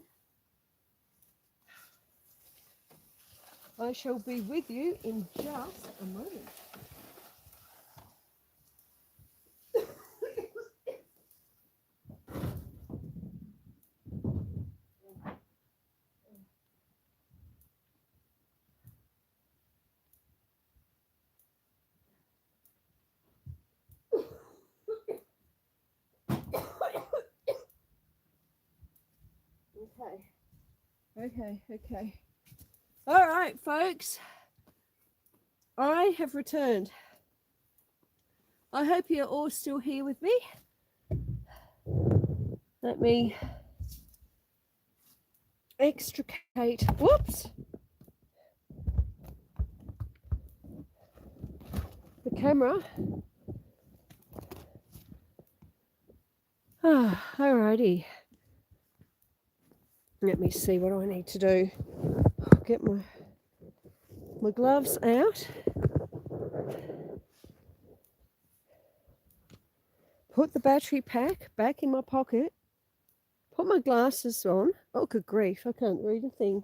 I shall be with you in just a moment. Okay. All right, folks. I have returned. I hope you're all still here with me. Let me extricate. Whoops. The camera. Alrighty. Let me see what I need to do. Get my gloves out. Put the battery pack back in my pocket. Put my glasses on. Oh, good grief, I can't read a thing.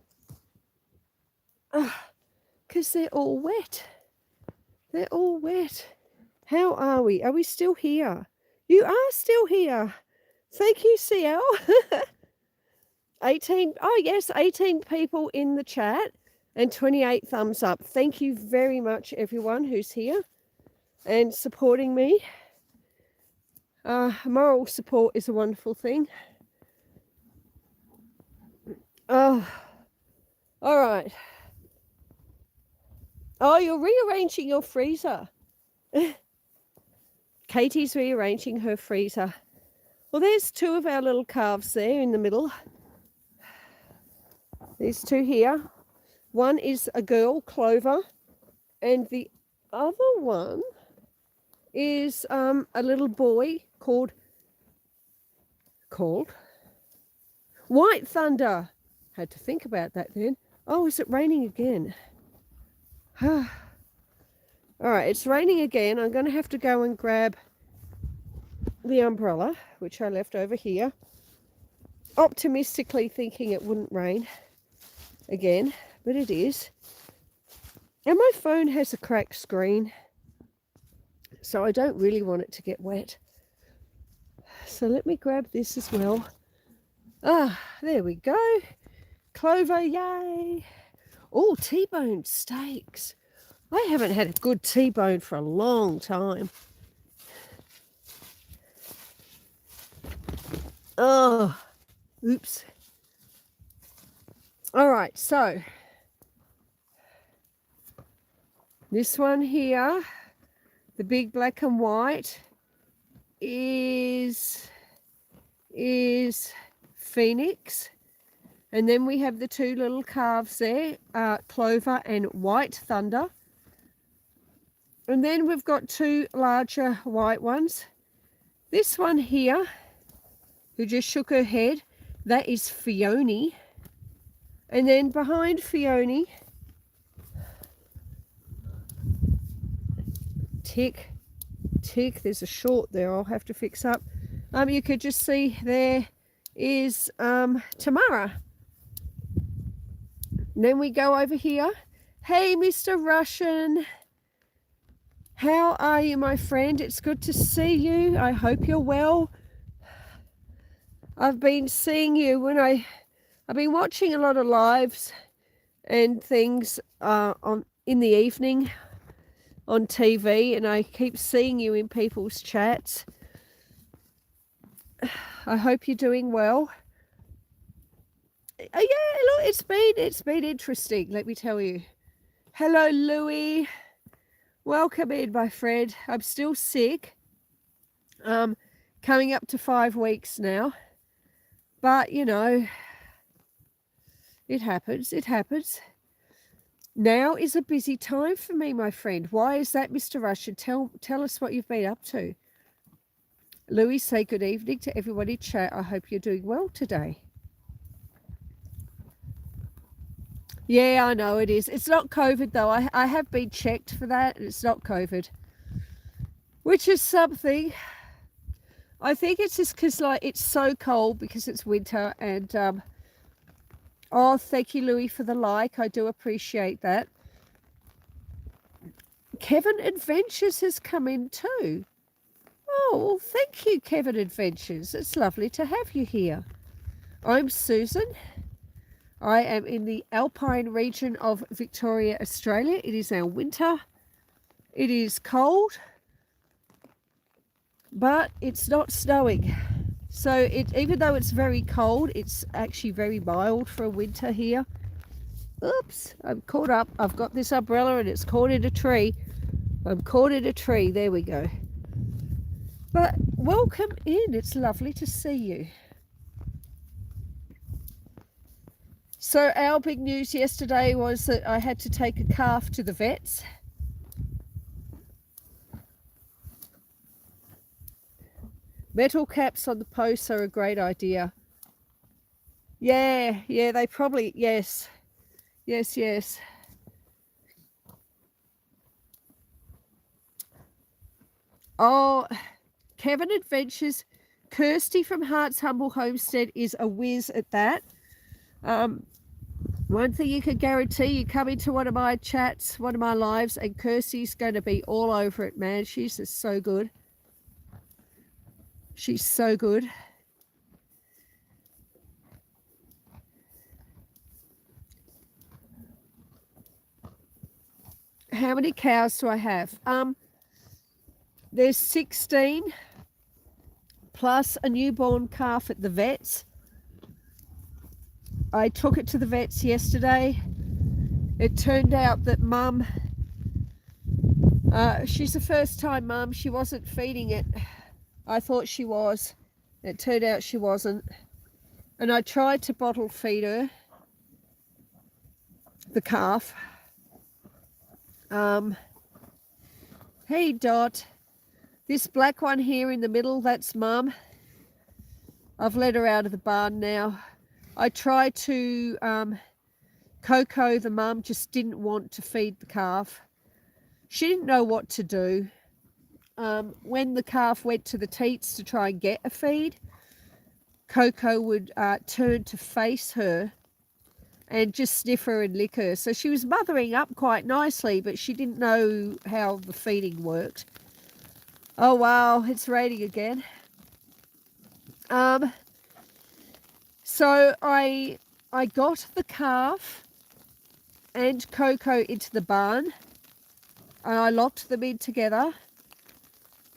Because they're all wet. They're all wet. How are we? Are we still here? You are still here. Thank you, CL. 18, oh yes, 18 people in the chat and 28 thumbs up. Thank you very much, everyone who's here and supporting me. Moral support is a wonderful thing. Oh, all right. Oh, you're rearranging your freezer. Katie's rearranging her freezer. Well, there's two of our little calves there in the middle. There's two here. One is a girl, Clover, and the other one is a little boy called White Thunder. Had to think about that then. Oh, is it raining again? All right, it's raining again. I'm going to have to go and grab the umbrella, which I left over here, optimistically thinking it wouldn't rain again, but it is. And my phone has a cracked screen, so I don't really want it to get wet. So let me grab this as well. Ah, there we go. Clover, yay. Oh, T-bone steaks. I haven't had a good T-bone for a long time. Oh, oops. All right, so this one here, the big black and white, is Phoenix. And then we have the two little calves there, Clover and White Thunder. And then we've got two larger white ones. This one here, who just shook her head, that is Fione. And then behind Fione, tick, there's a short there I'll have to fix up. You could just see there is Tamara. And then we go over here. Hey, Mr. Russian. How are you, my friend? It's good to see you. I hope you're well. I've been seeing you when I've been watching a lot of lives and things in the evening on TV, and I keep seeing you in people's chats. I hope you're doing well. Yeah, look, it's been interesting, let me tell you. Hello, Louie. Welcome in, my friend. I'm still sick. Coming up to 5 weeks now. But, you know, it happens. It happens. Now is a busy time for me, my friend. Why is that, Mr. Russian? Tell us what you've been up to. Louis, say good evening to everybody in chat. I hope you're doing well today. Yeah, I know it is. It's not COVID, though. I have been checked for that, and it's not COVID. Which is something. I think it's just because, like, it's so cold because it's winter. And, oh, thank you, Louis, for the like. I do appreciate that. Kevin Adventures has come in too. Oh, well, thank you, Kevin Adventures. It's lovely to have you here. I'm Susan. I am in the Alpine region of Victoria, Australia. It is our winter. It is cold, but it's not snowing. So even though it's very cold, it's actually very mild for a winter here. Oops, I'm caught up. I've got this umbrella and it's caught in a tree. I'm caught in a tree. There we go. But welcome in. It's lovely to see you. So our big news yesterday was that I had to take a calf to the vets. Metal caps on the posts are a great idea. Yeah, they probably, yes. Oh, Kevin Adventures, Kirsty from Heart's Humble Homestead is a whiz at that. One thing you can guarantee, you come into one of my chats, one of my lives, and Kirsty's going to be all over it, man. She's just so good. She's so good. How many cows do I have? There's 16 plus a newborn calf at the vets. I took it to the vets yesterday. It turned out that Mum, she's a first-time mum. She wasn't feeding it. I thought she was. It turned out she wasn't. And I tried to bottle feed her, the calf. Hey, Dot. This black one here in the middle, that's Mum. I've let her out of the barn now. I tried to, Coco, the mum, just didn't want to feed the calf. She didn't know what to do. When the calf went to the teats to try and get a feed, Coco would turn to face her and just sniff her and lick her. So she was mothering up quite nicely, but she didn't know how the feeding worked. Oh, wow, it's raining again. So I got the calf and Coco into the barn, and I locked them in together,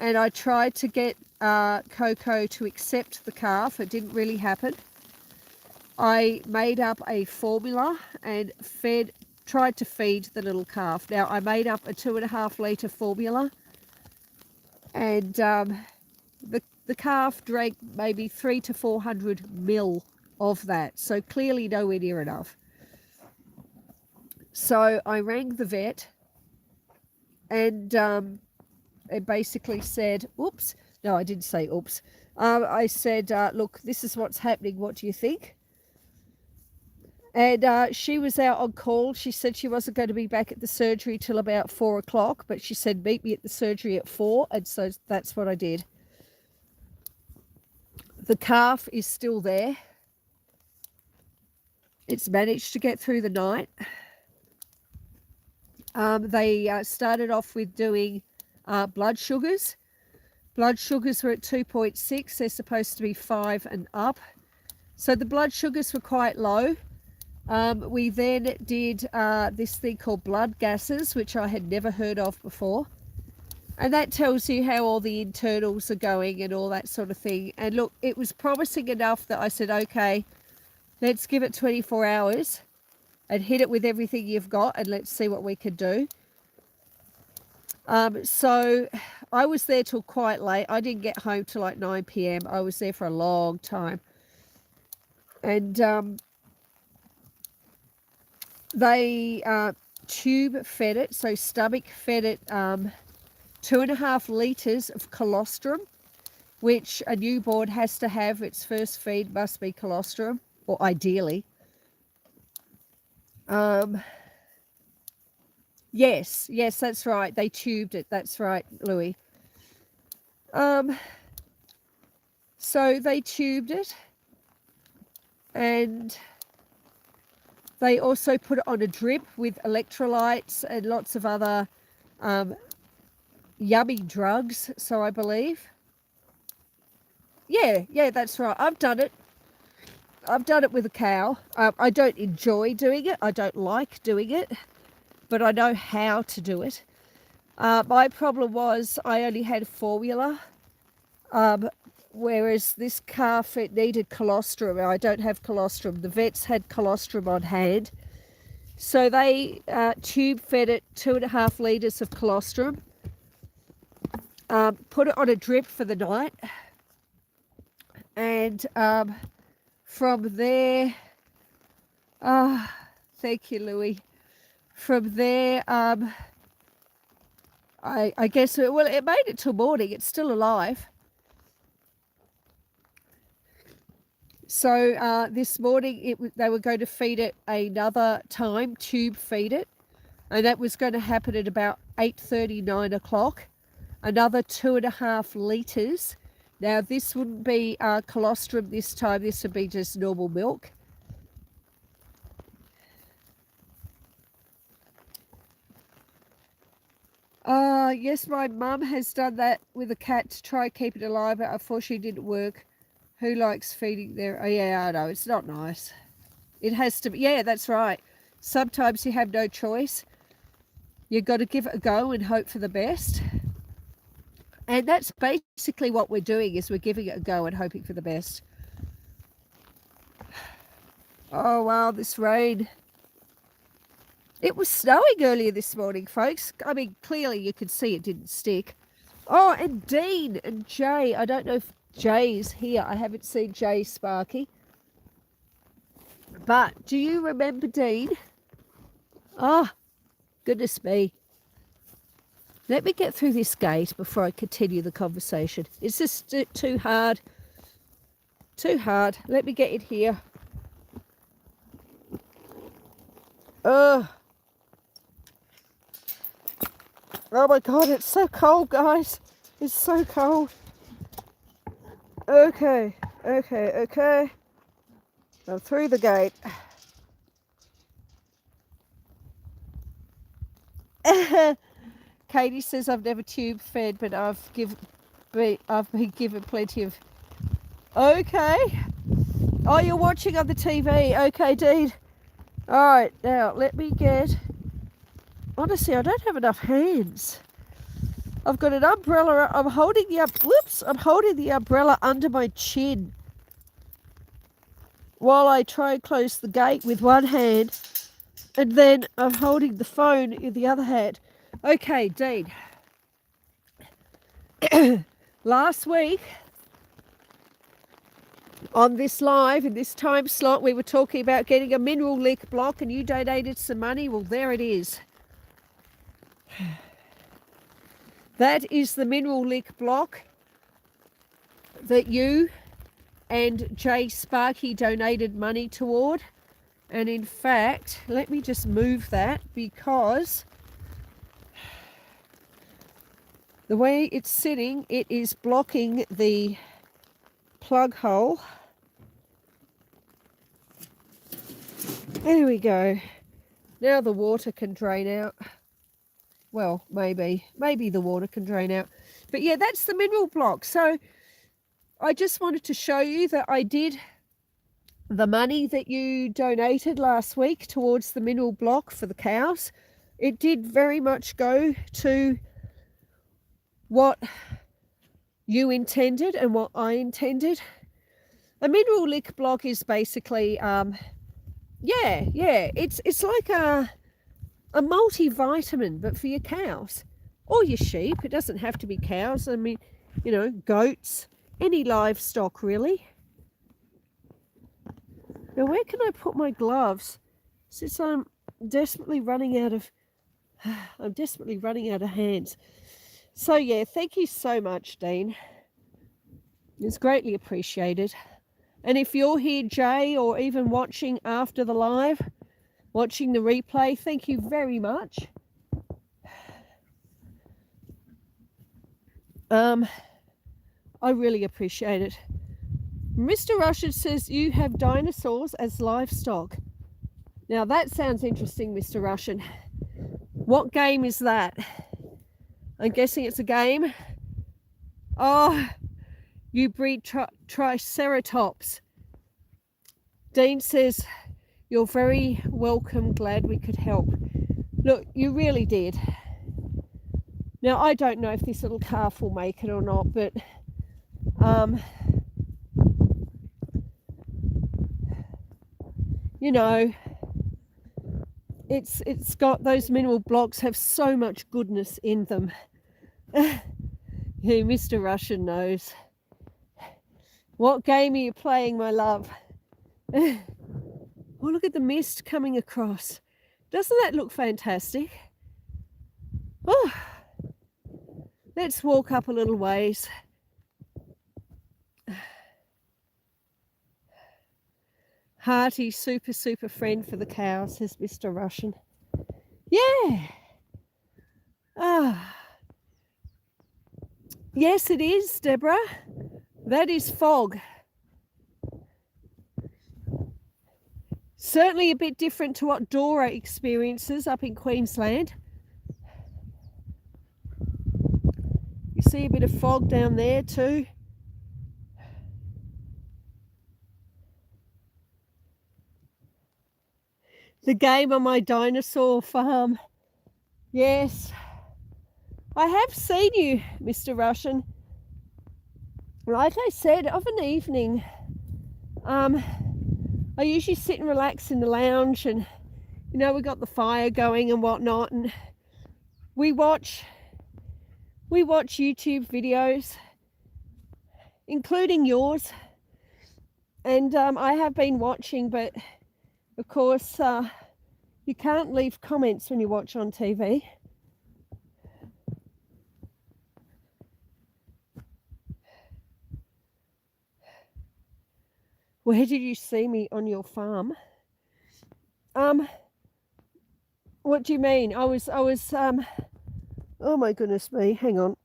and I tried to get Coco to accept the calf. It didn't really happen. I made up a formula and tried to feed the little calf. Now, I made up a 2.5 litre formula, and the calf drank maybe 300 to 400 ml of that, so clearly nowhere near enough. So I rang the vet, and it basically said, oops. No, I didn't say oops. I said, look, this is what's happening. What do you think? And she was out on call. She said she wasn't going to be back at the surgery till about 4 o'clock, but she said, meet me at the surgery at 4. And so that's what I did. The calf is still there. It's managed to get through the night. They started off with doing blood sugars. Blood sugars were at 2.6. They're supposed to be 5 and up. So the blood sugars were quite low. We then did this thing called blood gases, which I had never heard of before. And that tells you how all the internals are going and all that sort of thing. And look, it was promising enough that I said, okay, let's give it 24 hours and hit it with everything you've got, and let's see what we can do. So I was there till quite late. I didn't get home till like 9 p.m. I was there for a long time. And they tube fed it, so stomach fed it 2.5 litres of colostrum, which a newborn has to have. Its first feed must be colostrum, or ideally. Yes, that's right. They tubed it. That's right, Louis. So they tubed it, and they also put it on a drip with electrolytes and lots of other yummy drugs, so I believe. Yeah, that's right. I've done it. I've done it with a cow. I don't enjoy doing it. I don't like doing it, but I know how to do it. My problem was I only had formula, whereas this calf, it needed colostrum. I don't have colostrum. The vets had colostrum on hand. So they tube fed it 2.5 litres of colostrum, put it on a drip for the night, and from there, thank you, Louis. From there, I guess, well, it made it till morning. It's still alive. So this morning, they were going to feed it another time, tube feed it. And that was going to happen at about 8:30, 9 o'clock. Another 2.5 litres. Now, this wouldn't be colostrum this time. This would be just normal milk. Yes, my mum has done that with a cat to try and keep it alive, but unfortunately it didn't work. Who likes feeding their... Oh, yeah, I know. It's not nice. It has to be... Yeah, that's right. Sometimes you have no choice. You've got to give it a go and hope for the best. And that's basically what we're doing, is we're giving it a go and hoping for the best. Oh, wow, this rain. It was snowing earlier this morning, folks. I mean, clearly you could see it didn't stick. Oh, and Dean and Jay. I don't know if Jay's here. I haven't seen Jay, Sparky. But do you remember Dean? Oh, goodness me. Let me get through this gate before I continue the conversation. Is this too hard? Too hard. Let me get it here. Oh my God, it's so cold, guys. It's so cold. Okay. I'm through the gate. Katie says I've never tube fed, but I've been given plenty of. Okay. Oh, you're watching on the TV. Okay, Dean. All right, now let me get. Honestly, I don't have enough hands. I've got an umbrella. I'm holding the umbrella under my chin while I try and close the gate with one hand, and then I'm holding the phone in the other hand. Okay, Dean. Last week on this live, in this time slot, we were talking about getting a mineral lick block, and you donated some money. Well, there it is. That is the mineral lick block that you and Jay Sparky donated money toward. And in fact, let me just move that, because the way it's sitting, it is blocking the plug hole. There we go. Now the water can drain out. Well, maybe the water can drain out. But yeah, that's the mineral block. So I just wanted to show you that I did the money that you donated last week towards the mineral block for the cows. It did very much go to what you intended and what I intended. A mineral lick block is basically, it's like a multivitamin, but for your cows or your sheep. It doesn't have to be cows. I mean, you know, goats, any livestock really. Now, where can I put my gloves? Since I'm desperately running out of hands. So yeah, thank you so much, Dean. It's greatly appreciated. And if you're here, Jay, or even watching after the live, watching the replay, thank you very much. I really appreciate it. Mr. Russian says you have dinosaurs as livestock. Now that sounds interesting, Mr. Russian. What game is that? I'm guessing it's a game. Oh, you breed triceratops. Dean says, you're very welcome, glad we could help. Look, you really did. Now, I don't know if this little calf will make it or not, but you know, it's got, those mineral blocks have so much goodness in them. Yeah, Mr. Russian knows. What game are you playing, my love? Oh, look at the mist coming across. Doesn't that look fantastic? Oh, let's walk up a little ways. Hearty, super friend for the cows, says Mr. Russian. Yeah. Ah. Yes, it is, Deborah. That is fog. Certainly a bit different to what Dora experiences up in Queensland. You see a bit of fog down there too. The game on my dinosaur farm. Yes. I have seen you, Mr. Russian. Like I said, of an evening, I usually sit and relax in the lounge, and you know, we got the fire going and whatnot, and we watch YouTube videos, including yours, and I have been watching, but of course you can't leave comments when you watch on TV. Where did you see me on your farm? What do you mean? I was oh my goodness me, hang on.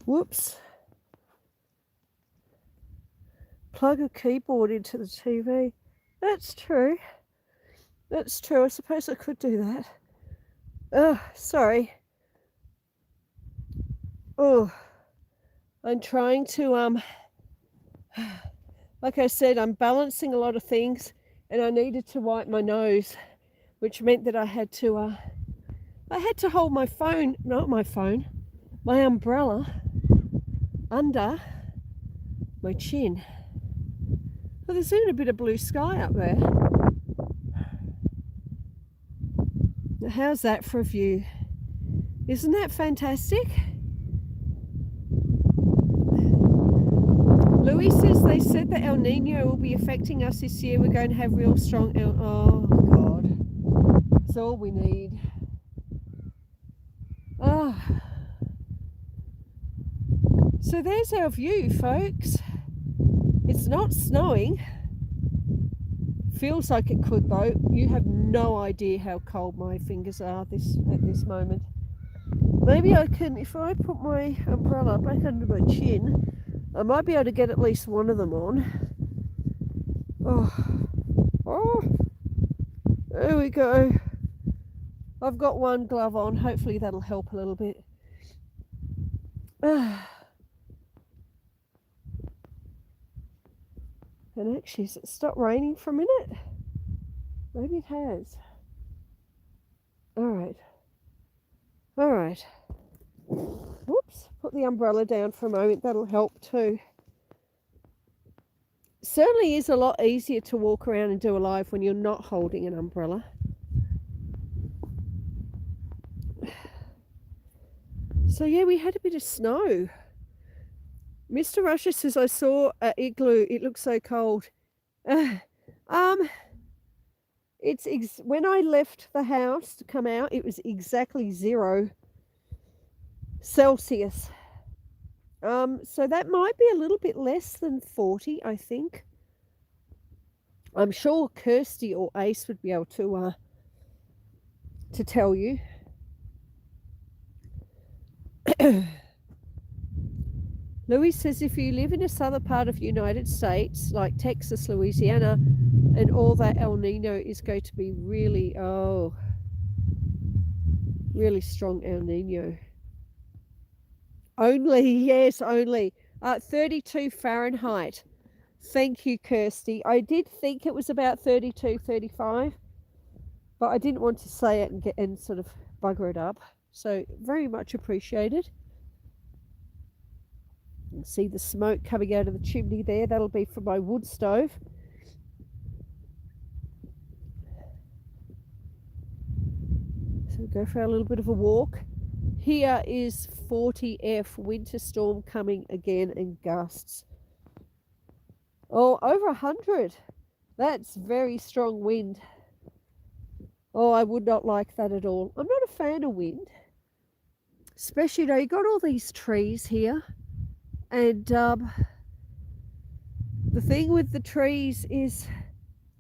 Whoops. Plug a keyboard into the TV. That's true. That's true. I suppose I could do that. Oh, sorry. Oh, I'm trying to, like I said, I'm balancing a lot of things, and I needed to wipe my nose, which meant that I had to hold my phone, not my phone, my umbrella under my chin. Well, there's even a bit of blue sky up there. Now, how's that for a view? Isn't that fantastic? Louis says they said that El Nino will be affecting us this year. We're going to have real strong oh God, it's all we need. Oh. So there's our view, folks. It's not snowing. Feels like it could though. You have no idea how cold my fingers are at this moment. Maybe I can, if I put my umbrella back under my chin, I might be able to get at least one of them on. Oh, there we go. I've got one glove on. Hopefully that'll help a little bit. And actually, has it stopped raining for a minute? Maybe it has. All right. Whoops, put the umbrella down for a moment. That'll help too. Certainly is a lot easier to walk around and do a live when you're not holding an umbrella. So yeah, we had a bit of snow. Mr. Russia says, I saw an igloo. It looks so cold. When I left the house to come out, it was exactly 0 Celsius. So that might be a little bit less than 40, I think. I'm sure Kirsty or Ace would be able to tell you. Louis says if you live in a southern part of the United States, like Texas, Louisiana, and all that, El Nino is going to be really strong El Nino. Only 32 Fahrenheit. Thank you, Kirsty. I did think it was about 32, 35, but I didn't want to say it and sort of bugger it up. So very much appreciated. You can see the smoke coming out of the chimney there. That'll be from my wood stove. So we'll go for a little bit of a walk. Here is 40F winter storm coming again in gusts. Oh, over 100. That's very strong wind. Oh, I would not like that at all. I'm not a fan of wind. Especially, you got all these trees here. And the thing with the trees is,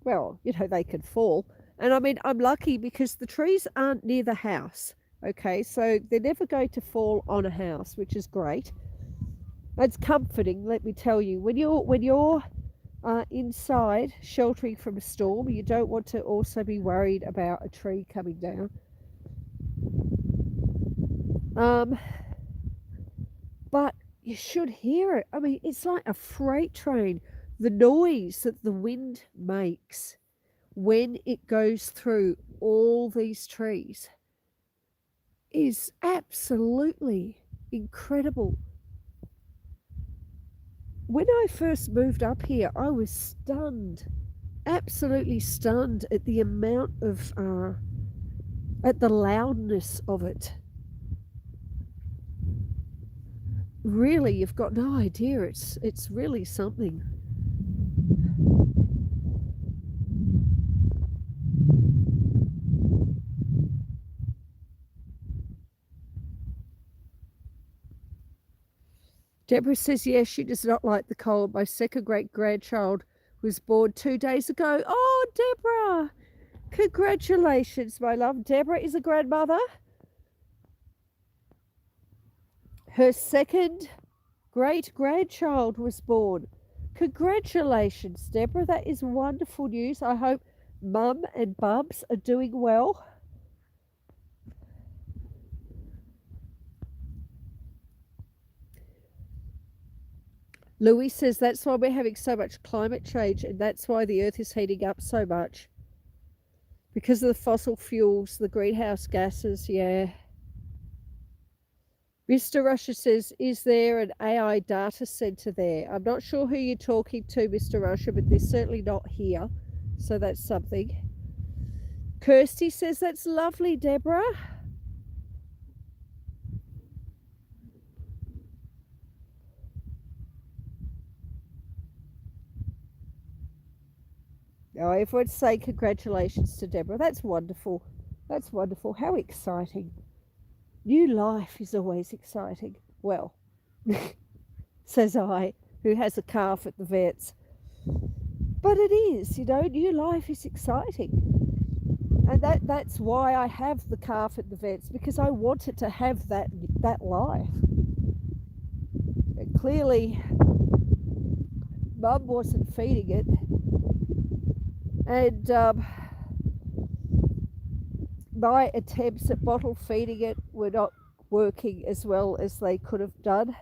well, they could fall. And I mean, I'm lucky because the trees aren't near the house. Okay, so they're never going to fall on a house, which is great. It's comforting, let me tell you. When you're inside sheltering from a storm, you don't want to also be worried about a tree coming down. But you should hear it. I mean, it's like a freight train. The noise that the wind makes when it goes through all these trees is absolutely incredible. When I first moved up here, I was stunned, absolutely stunned at the amount of, at the loudness of it. Really, you've got no idea. It's really something. Deborah says, yes, she does not like the cold. My second great-grandchild was born 2 days ago. Oh, Deborah, congratulations, my love. Deborah is a grandmother. Her second great-grandchild was born. Congratulations, Deborah. That is wonderful news. I hope Mum and Bubs are doing well. Louis says that's why we're having so much climate change, and that's why the earth is heating up so much. Because of the fossil fuels, the greenhouse gases, yeah. Mr. Russia says, is there an AI data center there? I'm not sure who you're talking to, Mr. Russia, but they're certainly not here. So that's something. Kirsty says, that's lovely, Deborah. Oh, everyone's saying congratulations to Deborah. That's wonderful. That's wonderful. How exciting. New life is always exciting. Well, says I, who has a calf at the vet's. But it is, new life is exciting. And that's why I have the calf at the vet's, because I wanted to have that life. And clearly, Mum wasn't feeding it. And my attempts at bottle feeding it were not working as well as they could have done.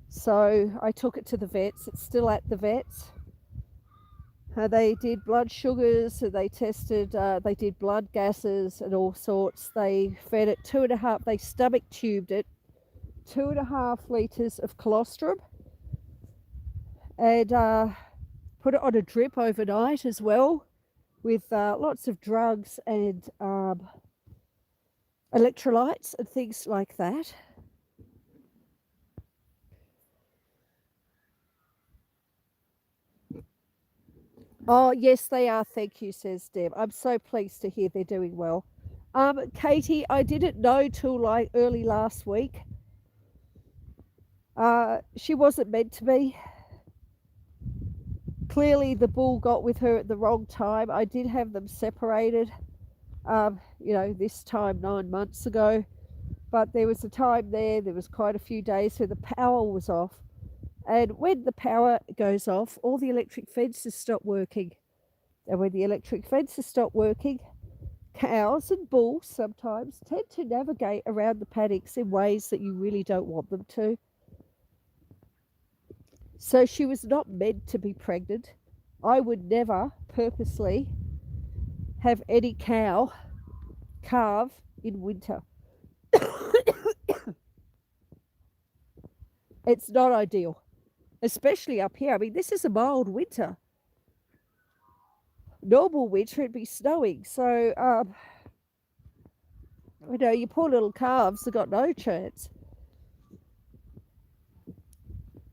So I took it to the vet's. It's still at the vet's. They did blood sugars, and they tested, they did blood gases and all sorts. They fed it 2.5, they stomach tubed it, 2.5 litres of colostrum, and put it on a drip overnight as well, with lots of drugs and electrolytes and things like that. Oh, yes, they are. Thank you, says Deb. I'm so pleased to hear they're doing well. Katie, I didn't know till like early last week. She wasn't meant to be. Clearly, the bull got with her at the wrong time. I did have them separated, this time 9 months ago. But there was a time there was quite a few days where the power was off. And when the power goes off, all the electric fences stop working. And when the electric fences stop working, cows and bulls sometimes tend to navigate around the paddocks in ways that you really don't want them to. So she was not meant to be pregnant. I would never purposely have any cow calve in winter. It's not ideal. Especially up here. I mean, this is a mild winter. Normal winter, it'd be snowing. So, your poor little calves have got no chance.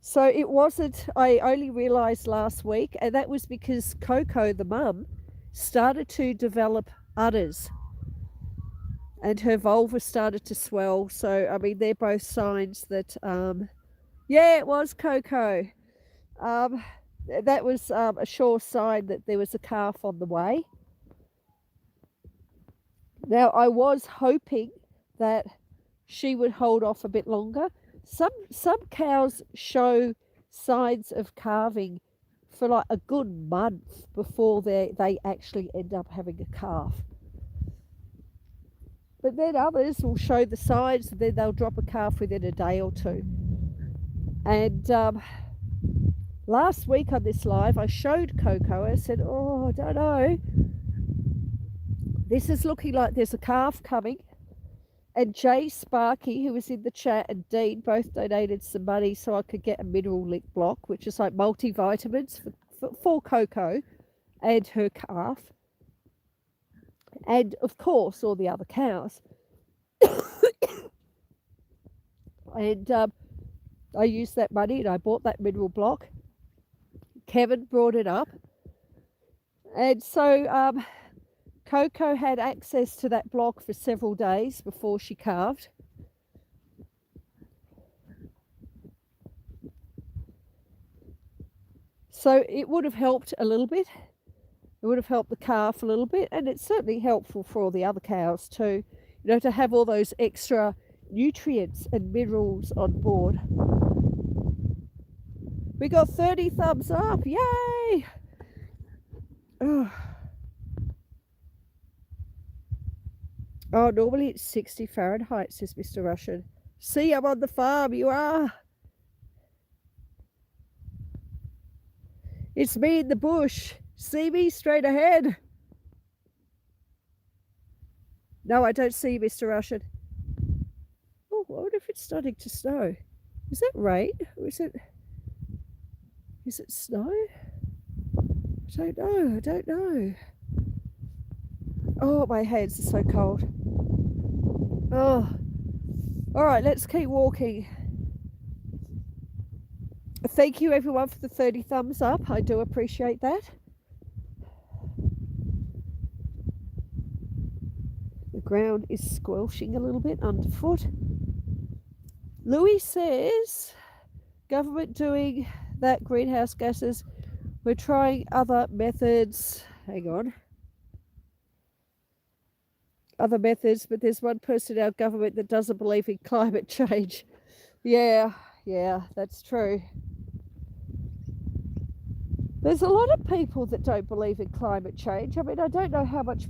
So it wasn't, I only realised last week, and that was because Coco, the mum, started to develop udders. And her vulva started to swell. So, I mean, they're both signs that... yeah, it was Coco. That was a sure sign that there was a calf on the way. Now, I was hoping that she would hold off a bit longer. Some cows show signs of calving for like a good month before they actually end up having a calf. But then others will show the signs, and then they'll drop a calf within a day or two. And last week on this live, I showed Coco. I said, oh, I don't know. This is looking like there's a calf coming. And Jay Sparky, who was in the chat, and Dean both donated some money so I could get a mineral link block, which is like multivitamins for Coco and her calf. And, of course, all the other cows. And... I used that money and I bought that mineral block. Kevin brought it up. And so Coco had access to that block for several days before she calved. So it would have helped a little bit. It would have helped the calf a little bit, and it's certainly helpful for all the other cows too, you know, to have all those extra nutrients and minerals on board. We got 30 thumbs up, yay! Oh, normally it's 60 Fahrenheit, says Mr. Russian. See, I'm on the farm, you are. It's me in the bush. See me straight ahead. No, I don't see you, Mr. Russian. Oh, I wonder if it's starting to snow. Is that rain? Or is it snow? I don't know. Oh, my hands are so cold. Oh. All right, let's keep walking. Thank you everyone for the 30 thumbs up. I do appreciate that. The ground is squelching a little bit underfoot. Louis says, government doing that greenhouse gases. We're trying other methods. Hang on. Other methods, but there's one person in our government that doesn't believe in climate change. Yeah, that's true. There's a lot of people that don't believe in climate change. I mean, I don't know how much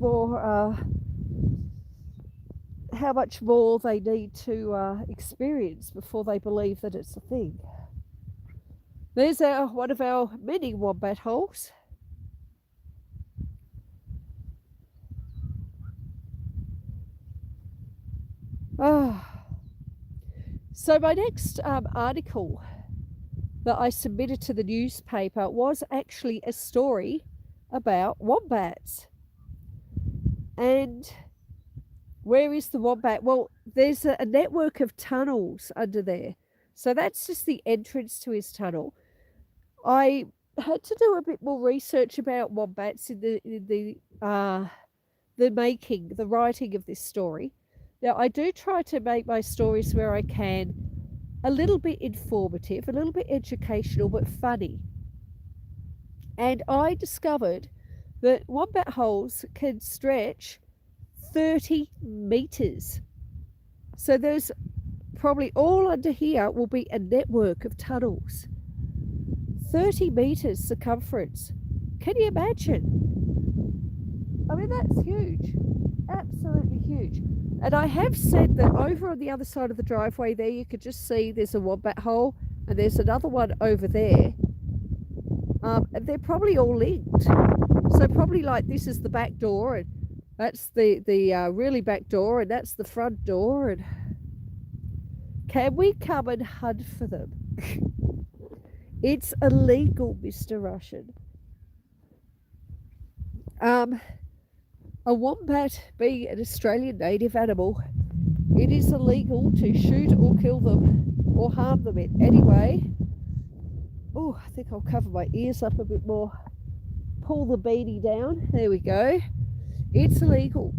more they need to experience before they believe that it's a thing. There's one of our many wombat holes. So my next article that I submitted to the newspaper was actually a story about wombats. And where is the wombat? Well, there's a network of tunnels under there. So that's just the entrance to his tunnel. I had to do a bit more research about wombats in the writing of this story. Now, I do try to make my stories where I can a little bit informative, a little bit educational, but funny. And I discovered that wombat holes can stretch 30 meters. So there's probably all under here will be a network of tunnels. 30 meters circumference. Can you imagine? I mean, that's huge. Absolutely huge. And I have said that over on the other side of the driveway there, you could just see there's a wombat hole, and there's another one over there. And they're probably all linked. So probably like this is the back door, and that's the really back door, and that's the front door. And can we come and hunt for them? It's illegal, Mr. Russian. A wombat being an Australian native animal, it is illegal to shoot or kill them or harm them in any way. Oh, I think I'll cover my ears up a bit more. Pull the beanie down. There we go. It's illegal.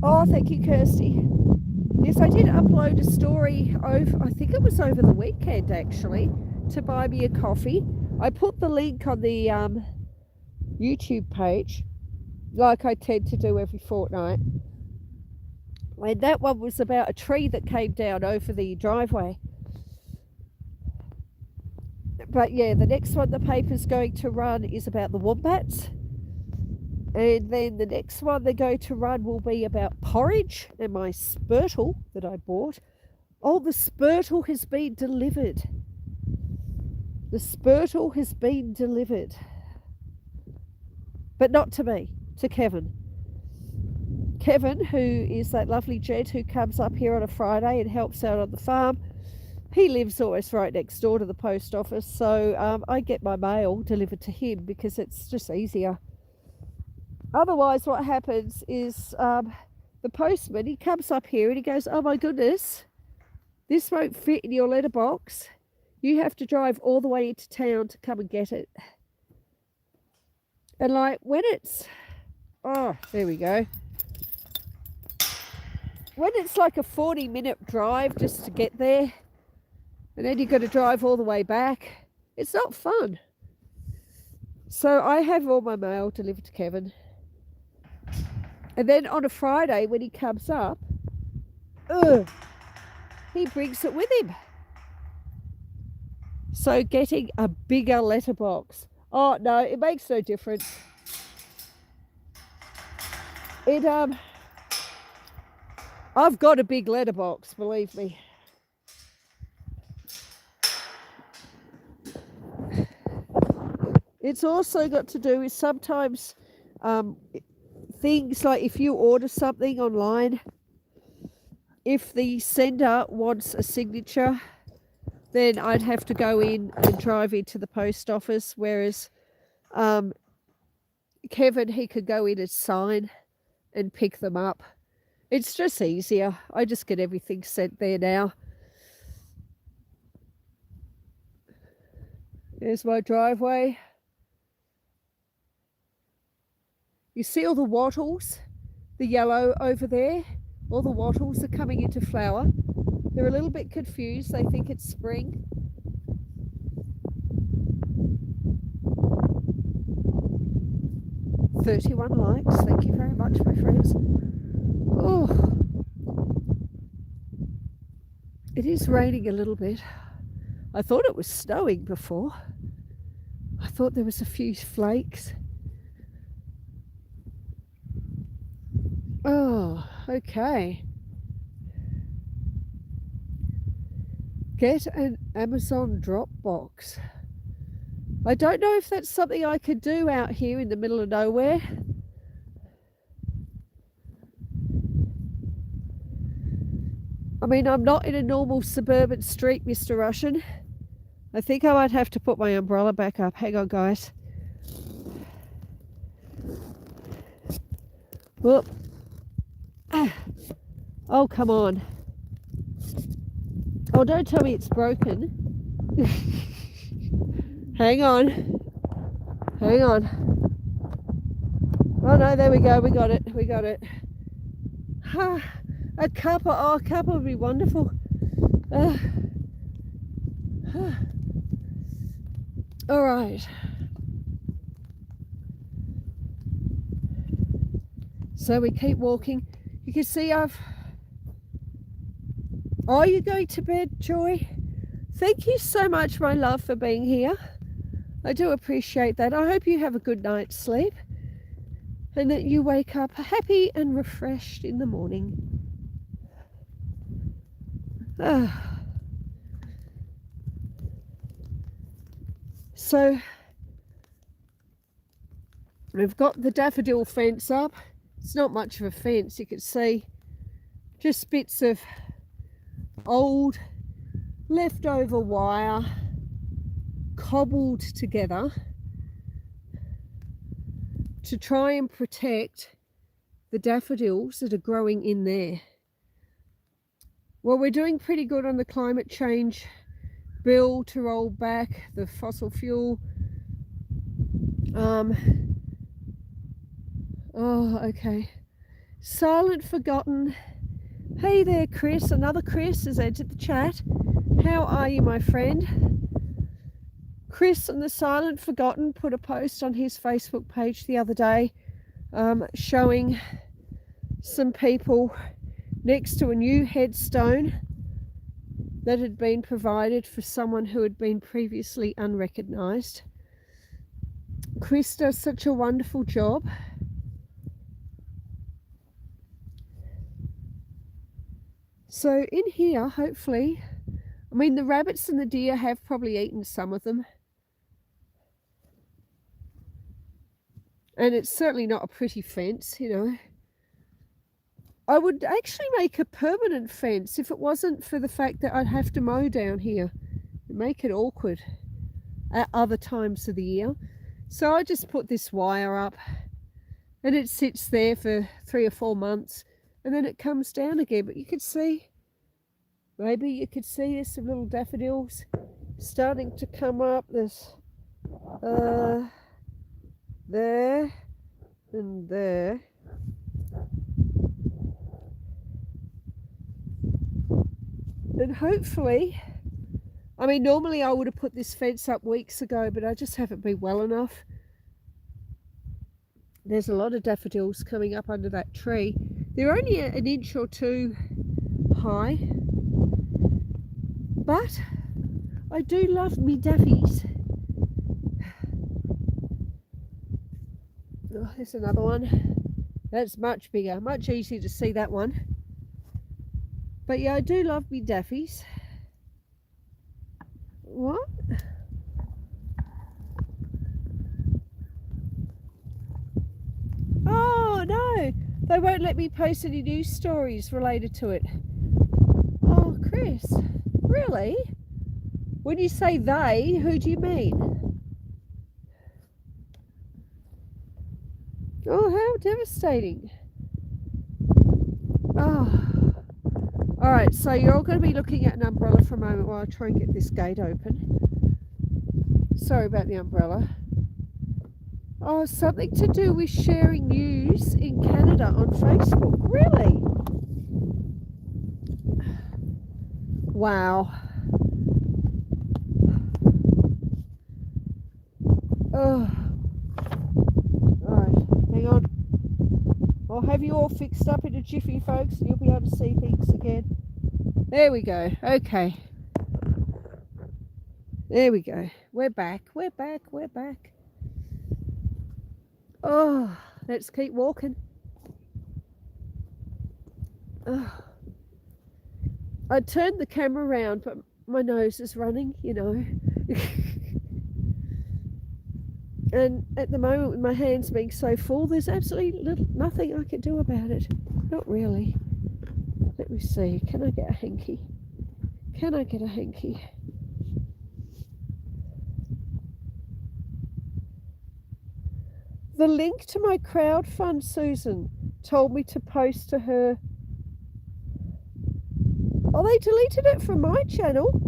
Oh, thank you, Kirsty. Yes, I did upload a story over, I think it was over the weekend actually, to buy me a coffee. I put the link on the YouTube page, like I tend to do every fortnight. And that one was about a tree that came down over the driveway. But yeah, the next one the paper's going to run is about the wombats. And then the next one they're going to run will be about porridge and my spurtle that I bought. Oh, the spurtle has been delivered. The spurtle has been delivered. But not to me, to Kevin. Kevin, who is that lovely gent who comes up here on a Friday and helps out on the farm, he lives almost right next door to the post office, so I get my mail delivered to him because it's just easier. Otherwise, what happens is the postman, he comes up here and he goes, oh my goodness, this won't fit in your letterbox. You have to drive all the way into town to come and get it. And like when it's, oh, there we go. When it's like a 40-minute drive just to get there, and then you've got to drive all the way back. It's not fun. So I have all my mail delivered to Kevin. And then on a Friday when he comes up, he brings it with him. So getting a bigger letterbox. Oh no, it makes no difference. I've got a big letterbox, believe me. It's also got to do with sometimes things like if you order something online, if the sender wants a signature, then I'd have to go in and drive into the post office, whereas Kevin, he could go in and sign and pick them up. It's just easier. I just get everything sent there now. There's my driveway. You see all the wattles, the yellow over there? All the wattles are coming into flower. They're a little bit confused. They think it's spring. "31 likes. Thank you very much, my friends." Oh, it is raining a little bit. I thought it was snowing before. I thought there was a few flakes. Oh, okay. Get an Amazon drop box. I don't know if that's something I could do out here in the middle of nowhere. I mean, I'm not in a normal suburban street, Mr. Russian. I think I might have to put my umbrella back up. Hang on, guys. Whoop. Oh, come on. Oh, don't tell me it's broken. Hang on. Hang on. Oh, no, there we go. We got it. We got it. A cuppa. Oh, a cuppa would be wonderful. All right. So we keep walking. You can see Are you going to bed, Joy? Thank you so much, my love, for being here. I do appreciate that. I hope you have a good night's sleep and that you wake up happy and refreshed in the morning. So we've got the daffodil fence up. It's not much of a fence, you can see just bits of old leftover wire cobbled together to try and protect the daffodils that are growing in there. Well, we're doing pretty good on the climate change bill to roll back the fossil fuel. Oh, okay. Silent Forgotten. Hey there, Chris. Another Chris has entered the chat. How are you, my friend? Chris and the Silent Forgotten put a post on his Facebook page the other day showing some people next to a new headstone that had been provided for someone who had been previously unrecognised. Chris does such a wonderful job. So in here, hopefully, I mean, the rabbits and the deer have probably eaten some of them. And it's certainly not a pretty fence, you know. I would actually make a permanent fence if it wasn't for the fact that I'd have to mow down here and make it awkward at other times of the year. So I just put this wire up and it sits there for 3 or 4 months and then it comes down again. But you could see, maybe you could see there's some little daffodils starting to come up. There's there and there. And hopefully I mean, normally I would have put this fence up weeks ago, but I just haven't been well enough. There's a lot of daffodils coming up under that tree. They're only an inch or two high, but I do love me daffies. Oh, there's another one. That's much bigger, much easier to see that one. But yeah, I do love me daffies. What? Oh no, they won't let me post any news stories related to it. Oh, Chris, really? When you say they, who do you mean? Oh, how devastating. Oh. Alright, so you're all going to be looking at an umbrella for a moment while I try and get this gate open. Sorry about the umbrella. Oh, something to do with sharing news in Canada on Facebook. Really? Wow. Oh. Alright, hang on. I'll have you all fixed up in a jiffy, folks, and you'll be able to see things again. There we go. Okay. There we go. We're back. We're back. We're back. Oh, let's keep walking. Oh. I turned the camera around, but my nose is running, you know. And at the moment, with my hands being so full, there's absolutely nothing I can do about it. Not really. Let me see. Can I get a hanky? Can I get a hanky? The link to my crowdfund, Susan, told me to post to her. Oh, they deleted it from my channel.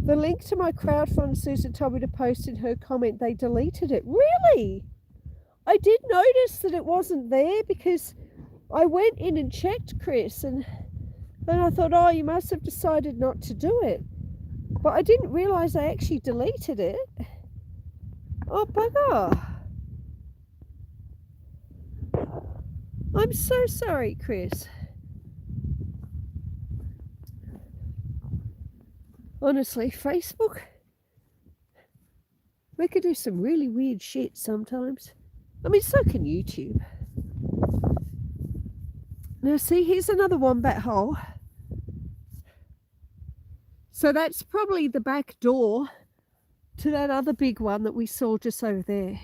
The link to my crowdfund, Susan told me to post in her comment. They deleted it. Really? I did notice that it wasn't there because I went in and checked, Chris, and I thought, oh, you must have decided not to do it. But I didn't realise they actually deleted it. Oh, bugger. I'm so sorry, Chris. Honestly, Facebook, they could do some really weird shit sometimes. I mean, so can YouTube. Now, see, here's another wombat hole. So that's probably the back door to that other big one that we saw just over there.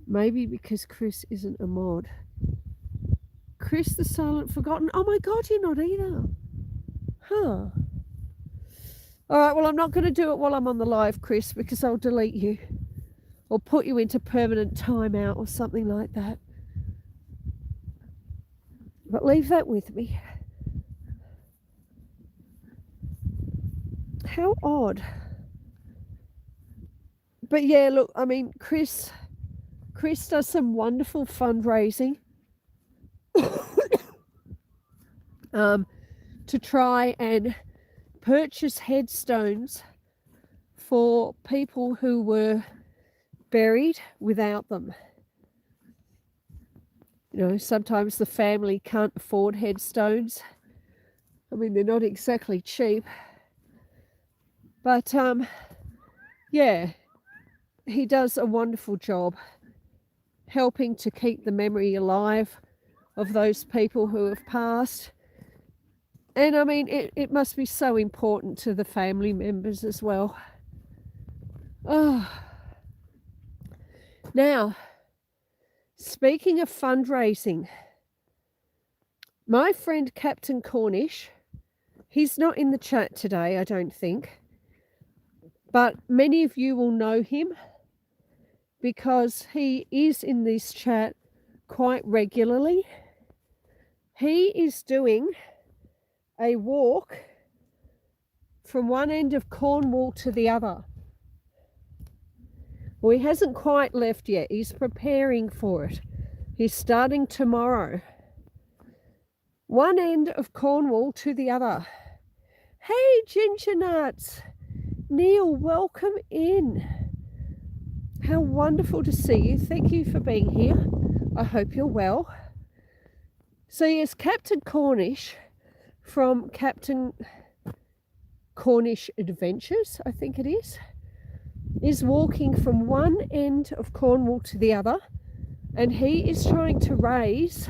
Maybe because Chris isn't a mod. Chris the Silent Forgotten. Oh my God, you're not either. Huh. All right, well, I'm not going to do it while I'm on the live, Chris, because I'll delete you or put you into permanent timeout or something like that. But leave that with me. How odd. But yeah, look, I mean, Chris does some wonderful fundraising to try and purchase headstones for people who were buried without them. You know, sometimes the family can't afford headstones. I mean, they're not exactly cheap. But, yeah, he does a wonderful job helping to keep the memory alive of those people who have passed. And I mean, it must be so important to the family members as well. Oh. Now, speaking of fundraising, my friend Captain Cornish, he's not in the chat today, I don't think, but many of you will know him because he is in this chat quite regularly. He is doing a walk from one end of Cornwall to the other. Well, he hasn't quite left yet. He's preparing for it. He's starting tomorrow. one end of Cornwall to the other. Hey, Ginger Nuts. Neil, welcome in. How wonderful to see you. Thank you for being here. I hope you're well. So yes, Captain Cornish from Captain Cornish Adventures, I think it is walking from one end of Cornwall to the other, and he is trying to raise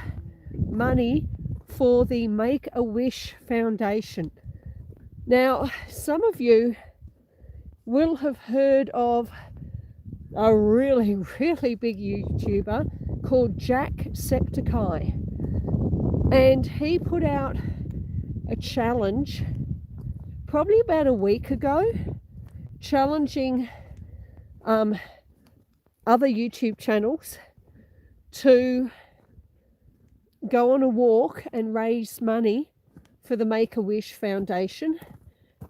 money for the Make-A-Wish Foundation. Now, some of you will have heard of a really, really big YouTuber called Jacksepticeye, and he put out a challenge probably about a week ago, challenging other YouTube channels to go on a walk and raise money for the Make-A-Wish Foundation.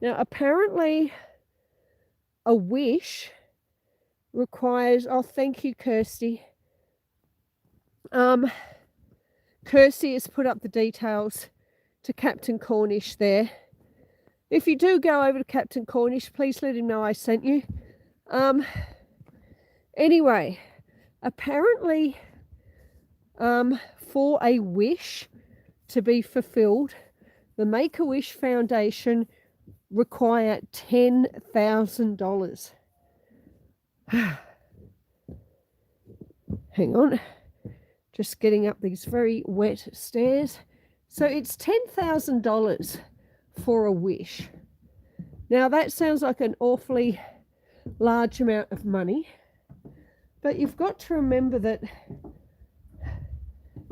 Now, apparently a wish requires, oh, thank you, Kirsty. Kirsty has put up the details to Captain Cornish there. If you do go over to Captain Cornish, please let him know I sent you. Anyway, apparently for a wish to be fulfilled, the Make-A-Wish Foundation require $10,000. Hang on, just getting up these very wet stairs. So it's $10,000 for a wish. Now that sounds like an awfully large amount of money, but you've got to remember that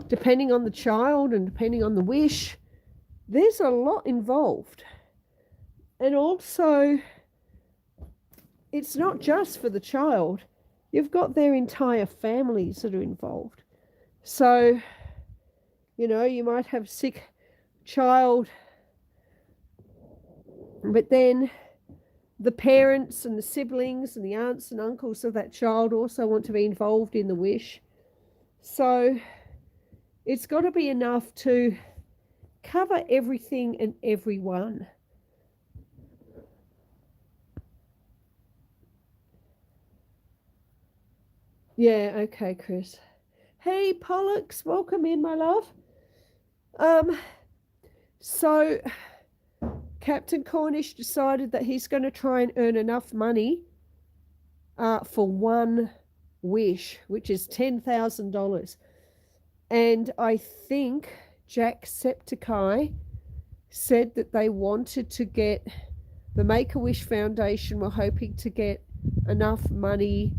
depending on the child and depending on the wish, there's a lot involved. And also, it's not just for the child. You've got their entire families that are involved. So, you know, you might have a sick child, but then the parents and the siblings and the aunts and uncles of that child also want to be involved in the wish. So it's got to be enough to cover everything and everyone. Yeah, okay, Chris. Hey, Pollux, welcome in, my love. So Captain Cornish decided that he's going to try and earn enough money for one wish, which is $10,000. And I think Jacksepticeye said that they wanted to get, the Make-A-Wish Foundation were hoping to get enough money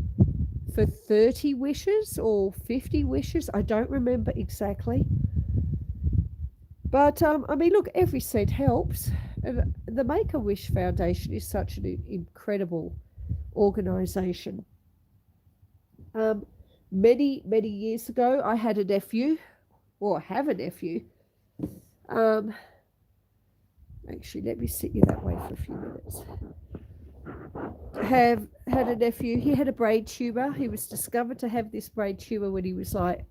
for 30 wishes or 50 wishes. I don't remember exactly. But, I mean, look, every cent helps. The Make-A-Wish Foundation is such an incredible organisation. Many, many years ago, I had a nephew, or have a nephew. Actually, let me sit you that way for a few minutes. Had a nephew. He had a brain tumor. He was discovered to have this brain tumor when he was like,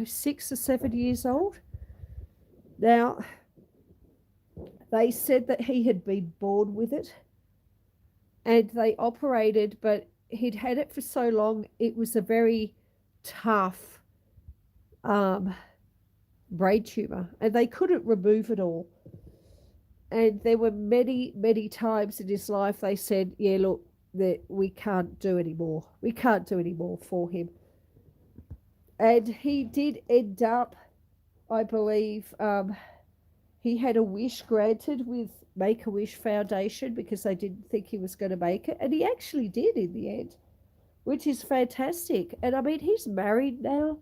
6 or 7 years old. Now, they said that he had been born with it, and they operated, but he'd had it for so long, it was a very tough brain tumor, and they couldn't remove it all. And there were many, many times in his life they said, yeah, look, that we can't do anymore. We can't do any more for him. And he did end up, I believe, he had a wish granted with Make-A-Wish Foundation because they didn't think he was going to make it. And he actually did in the end, which is fantastic. And I mean, he's married now.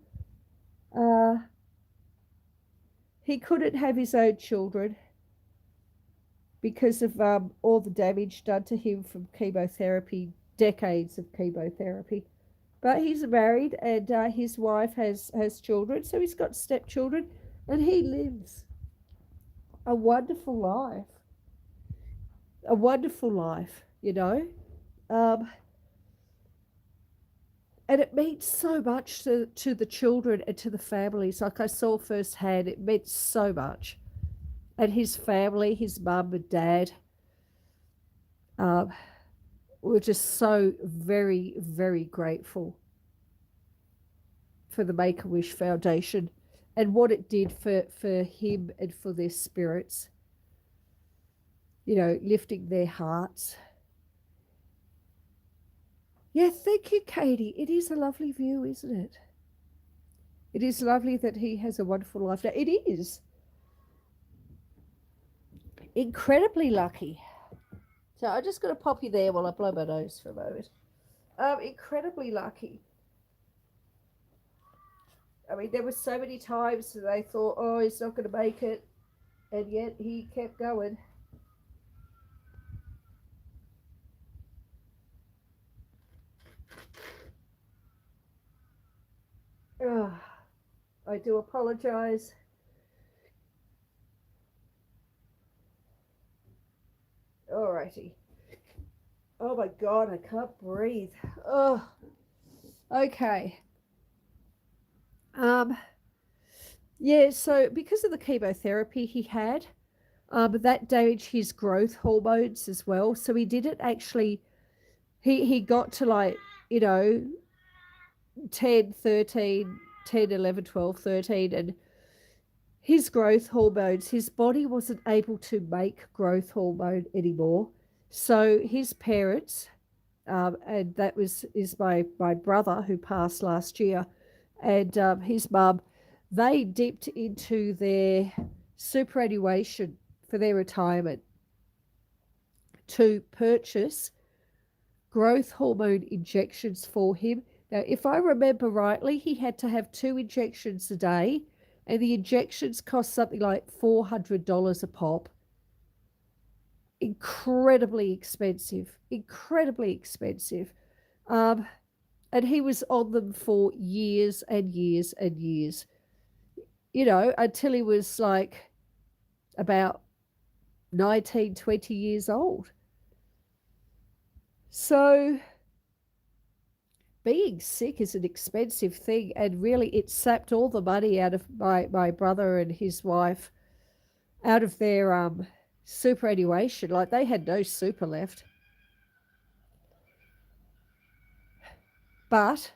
He couldn't have his own children because of all the damage done to him from chemotherapy, decades of chemotherapy. But he's married, and his wife has children, so he's got stepchildren, and he lives a wonderful life. A wonderful life, you know. And it means so much to the children and to the families. Like I saw firsthand, it meant so much. And his family, his mum and dad, um, were just so very, very grateful for the Make-A-Wish Foundation and what it did for him and for their spirits, you know, lifting their hearts. Yeah, thank you, Katie. It is a lovely view, isn't it? It is lovely that he has a wonderful life now. It is incredibly lucky. So I just got to pop you there while I blow my nose for a moment. Incredibly lucky. I mean, there were so many times that they thought, oh, he's not going to make it, and yet he kept going. Oh, I do apologize. Alrighty. Oh my God, I can't breathe. Oh, okay. Yeah, so because of the chemotherapy he had, that damaged his growth hormones as well. So he didn't actually, he got to like, you know, 10, 13, 10, 11, 12, 13, and his growth hormones, his body wasn't able to make growth hormone anymore. So his parents, and that is my brother who passed last year, and his mum, they dipped into their superannuation for their retirement to purchase growth hormone injections for him. Now, if I remember rightly, he had to have 2 injections a day, and the injections cost something like $400 a pop. Incredibly expensive, incredibly expensive. And he was on them for years and years and years, you know, until he was like about 19, 20 years old. So being sick is an expensive thing, and really it sapped all the money out of my brother and his wife, out of their superannuation. Like they had no super left. But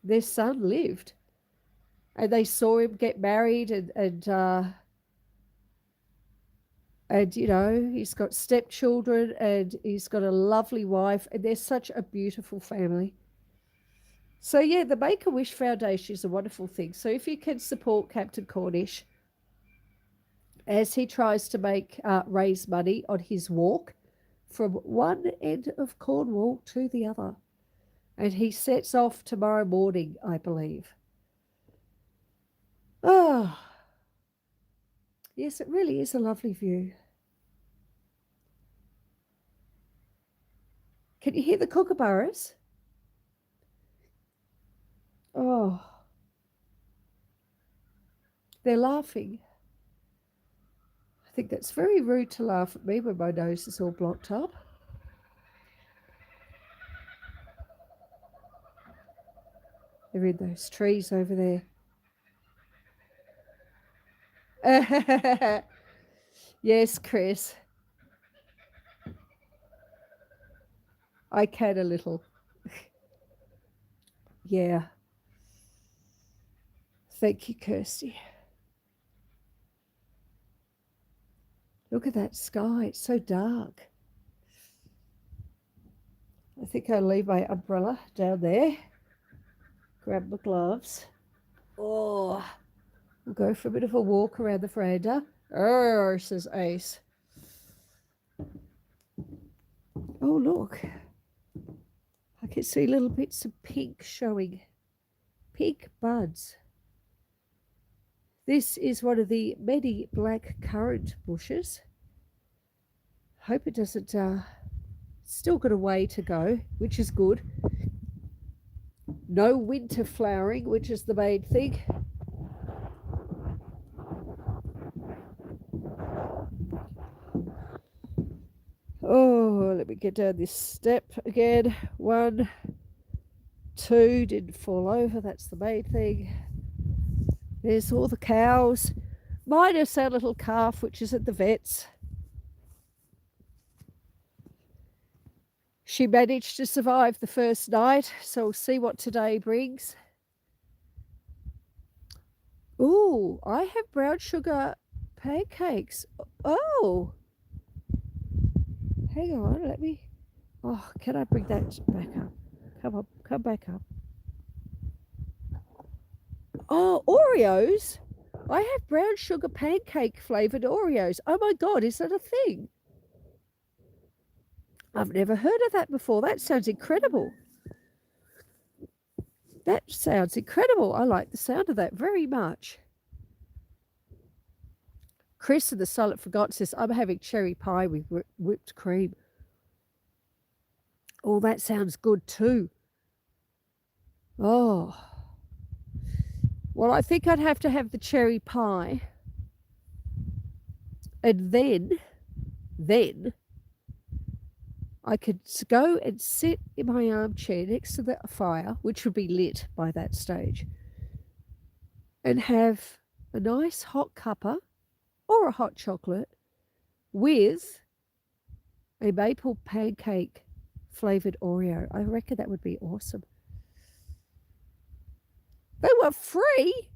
their son lived, and they saw him get married, and you know, he's got stepchildren and he's got a lovely wife, and they're such a beautiful family. So yeah, the Make-A-Wish Foundation is a wonderful thing. So if you can support Captain Cornish as he tries to raise money on his walk from one end of Cornwall to the other, and he sets off tomorrow morning, I believe. Oh, yes, it really is a lovely view. Can you hear the kookaburras? Oh, they're laughing. I think that's very rude to laugh at me when my nose is all blocked up. They're in those trees over there. Yes, Chris. I can a little. Yeah. Thank you, Kirsty. Look at that sky. It's so dark. I think I'll leave my umbrella down there. Grab my gloves. Oh, we'll go for a bit of a walk around the veranda. Oh, says Ace. Oh, look. I can see little bits of pink showing. Pink buds. This is one of the many black currant bushes. Hope it doesn't, still got a way to go, which is good. No winter flowering, which is the main thing. Oh, let me get down this step again. 1, 2 didn't fall over. That's the main thing. There's all the cows, minus our little calf, which is at the vet's. She managed to survive the first night, so we'll see what today brings. Ooh, I have brown sugar pancakes. Oh, hang on, let me. Oh, can I bring that back up? Come on, come back up. Oh, Oreos. I have brown sugar pancake flavored Oreos. Oh my God, is that a thing? I've never heard of that before. That sounds incredible. That sounds incredible. I like the sound of that very much. Chris in the Silent Forgot says, I'm having cherry pie with whipped cream. Oh, that sounds good too. Oh. Well, I think I'd have to have the cherry pie. And then I could go and sit in my armchair next to the fire, which would be lit by that stage, and have a nice hot cuppa or a hot chocolate with a maple pancake flavored Oreo. I reckon that would be awesome. They were free?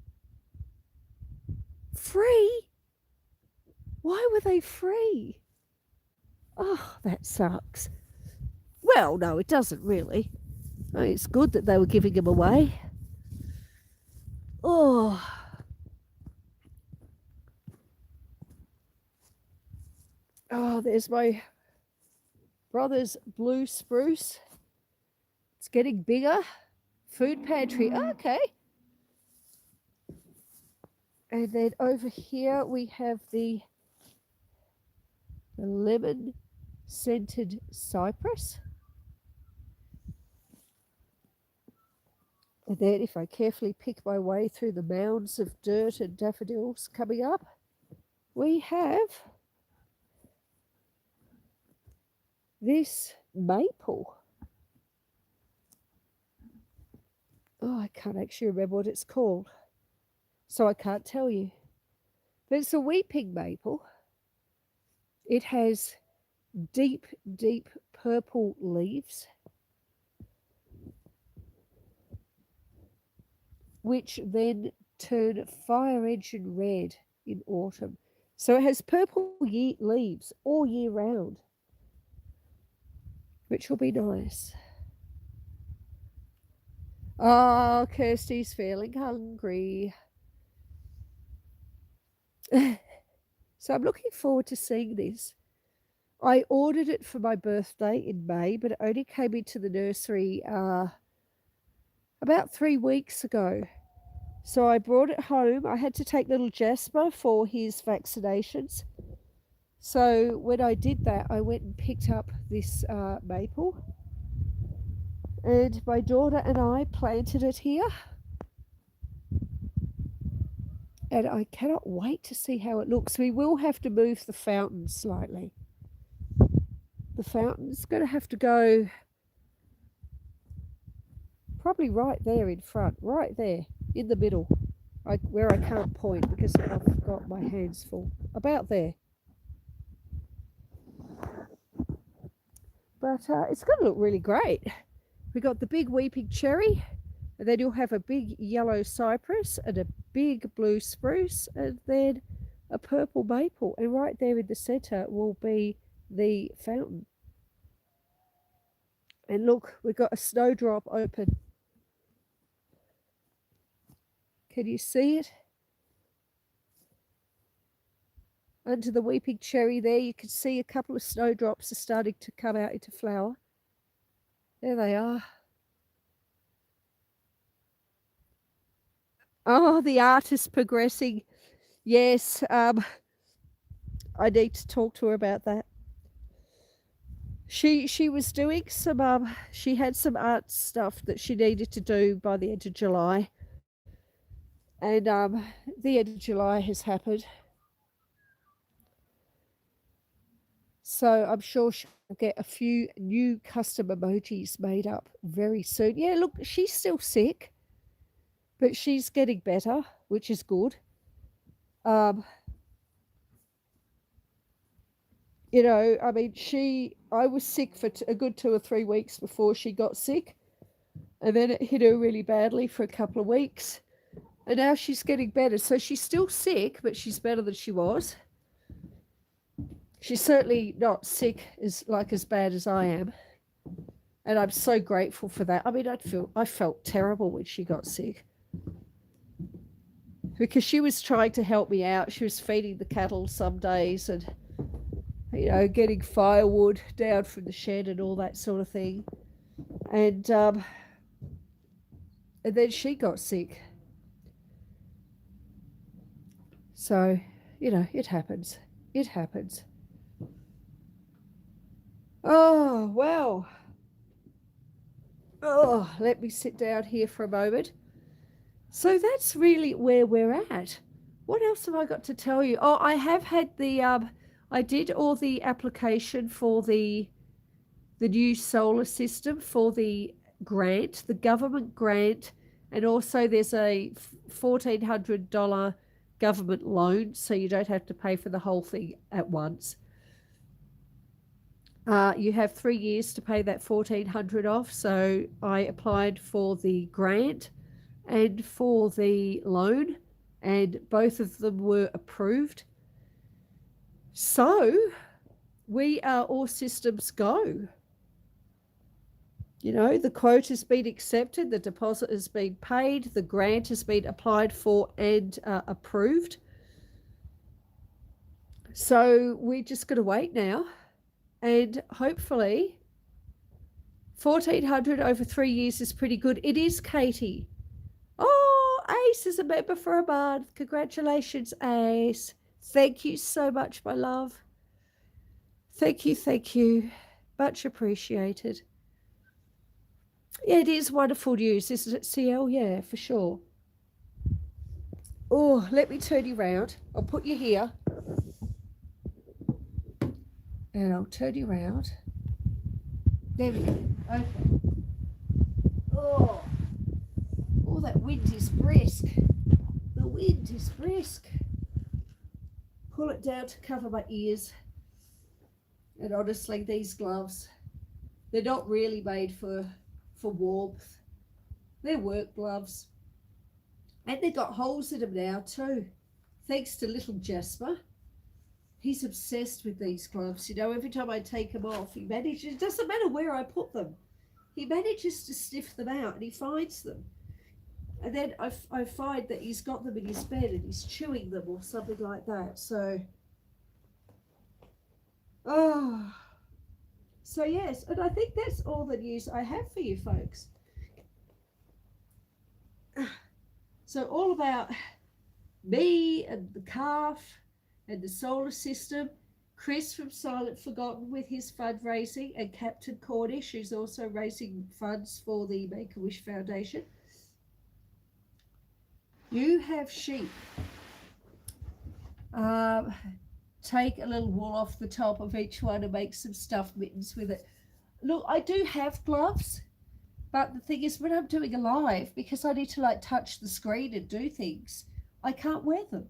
Free? Why were they free? Oh, that sucks. Well, no, it doesn't really. I mean, it's good that they were giving them away. Oh. Oh, there's my brother's blue spruce. It's getting bigger. Food pantry. Okay. And then over here we have the lemon scented cypress. And then if I carefully pick my way through the mounds of dirt and daffodils coming up, we have this maple. Oh, I can't actually remember what it's called, so I can't tell you. But it's a weeping maple. It has deep, deep purple leaves, which then turn fire engine red in autumn. So it has purple leaves all year round, which will be nice. Oh, Kirsty's feeling hungry. So I'm looking forward to seeing this. I ordered it for my birthday in May, but it only came into the nursery about 3 weeks ago. So I brought it home. I had to take little Jasper for his vaccinations. So when I did that, I went and picked up this maple. And my daughter and I planted it here. And I cannot wait to see how it looks. We will have to move the fountain slightly. The fountain's going to have to go probably right there in front, right there in the middle, where I can't point because I've got my hands full. About there. But it's going to look really great. We got the big weeping cherry, and then you'll have a big yellow cypress and a big blue spruce, and then a purple maple. And right there in the center will be the fountain. And look, we've got a snowdrop open. Can you see it? Under the weeping cherry there, you can see a couple of snowdrops are starting to come out into flower. There they are. Oh, the art is progressing. Yes, I need to talk to her about that. She was doing some, she had some art stuff that she needed to do by the end of July. And the end of July has happened. So I'm sure she'll get a few new custom emojis made up very soon. Yeah, look, she's still sick, but she's getting better, which is good. Um, you know, I mean, I was sick for a good 2 or 3 weeks before she got sick, and then it hit her really badly for a couple of weeks, and now she's getting better. So she's still sick, but she's better than she was. She's certainly not sick as bad as I am, and I'm so grateful for that. I mean, I felt terrible when she got sick because she was trying to help me out. She was feeding the cattle some days and, you know, getting firewood down from the shed and all that sort of thing. And then she got sick. So, you know, it happens. It happens. Oh, well. Oh, let me sit down here for a moment. So that's really where we're at. What else have I got to tell you? Oh, I have had I did all the application for the new solar system for the grant, the government grant, and also there's a $1,400 government loan, so you don't have to pay for the whole thing at once. You have 3 years to pay that $1,400 off, so I applied for the grant and for the loan, and both of them were approved. So we are all systems go. You know, the quote has been accepted, the deposit has been paid, the grant has been applied for and approved. So we're just going to wait now, and hopefully 1,400 over 3 years is pretty good. It is, Katie. Oh, Ace is a member for a month. Congratulations, Ace. Thank you so much, my love. Thank you, thank you. Much appreciated. Yeah, it is wonderful news, isn't it, CL? Yeah, for sure. Oh, let me turn you round. I'll put you here. And I'll turn you round. There we go. Okay. Oh, that wind is brisk. The wind is brisk. Pull it down to cover my ears. And honestly, these gloves, they're not really made for warmth. They're work gloves. And they've got holes in them now too. Thanks to little Jasper. He's obsessed with these gloves. You know, every time I take them off, he manages, it doesn't matter where I put them, he manages to sniff them out and he finds them. And then I find that he's got them in his bed and he's chewing them or something like that. So, so yes, and I think that's all the news I have for you folks. So all about me and the calf and the solar system, Chris from Silent Forgotten with his fundraising, and Captain Cornish, who's also raising funds for the Make-A-Wish Foundation. You have sheep. Take a little wool off the top of each one and make some stuffed mittens with it. Look, I do have gloves, but the thing is when I'm doing a live, because I need to like touch the screen and do things, I can't wear them.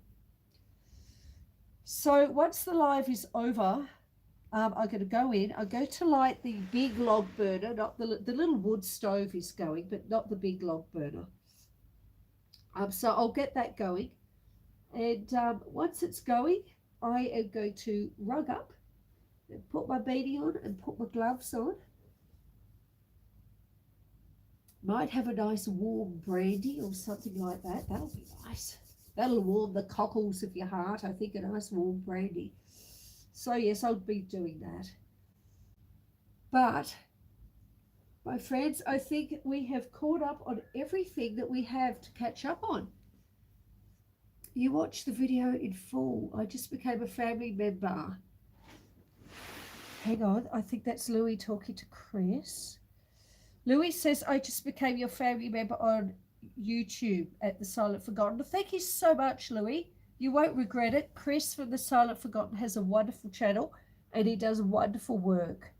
So once the live is over, I'm going to go in. I'll go to light the big log burner, not the little wood stove is going, but not the big log burner. So I'll get that going. And once it's going, I am going to rug up and put my beanie on and put my gloves on. Might have a nice warm brandy or something like that. That'll be nice. That'll warm the cockles of your heart. I think a nice warm brandy. So yes, I'll be doing that. But, my friends, I think we have caught up on everything that we have to catch up on. You watched the video in full. I just became a family member. Hang on, I think that's Louis talking to Chris. Louis says, I just became your family member on YouTube at The Silent Forgotten. Thank you so much, Louis. You won't regret it. Chris from The Silent Forgotten has a wonderful channel. and he does wonderful work.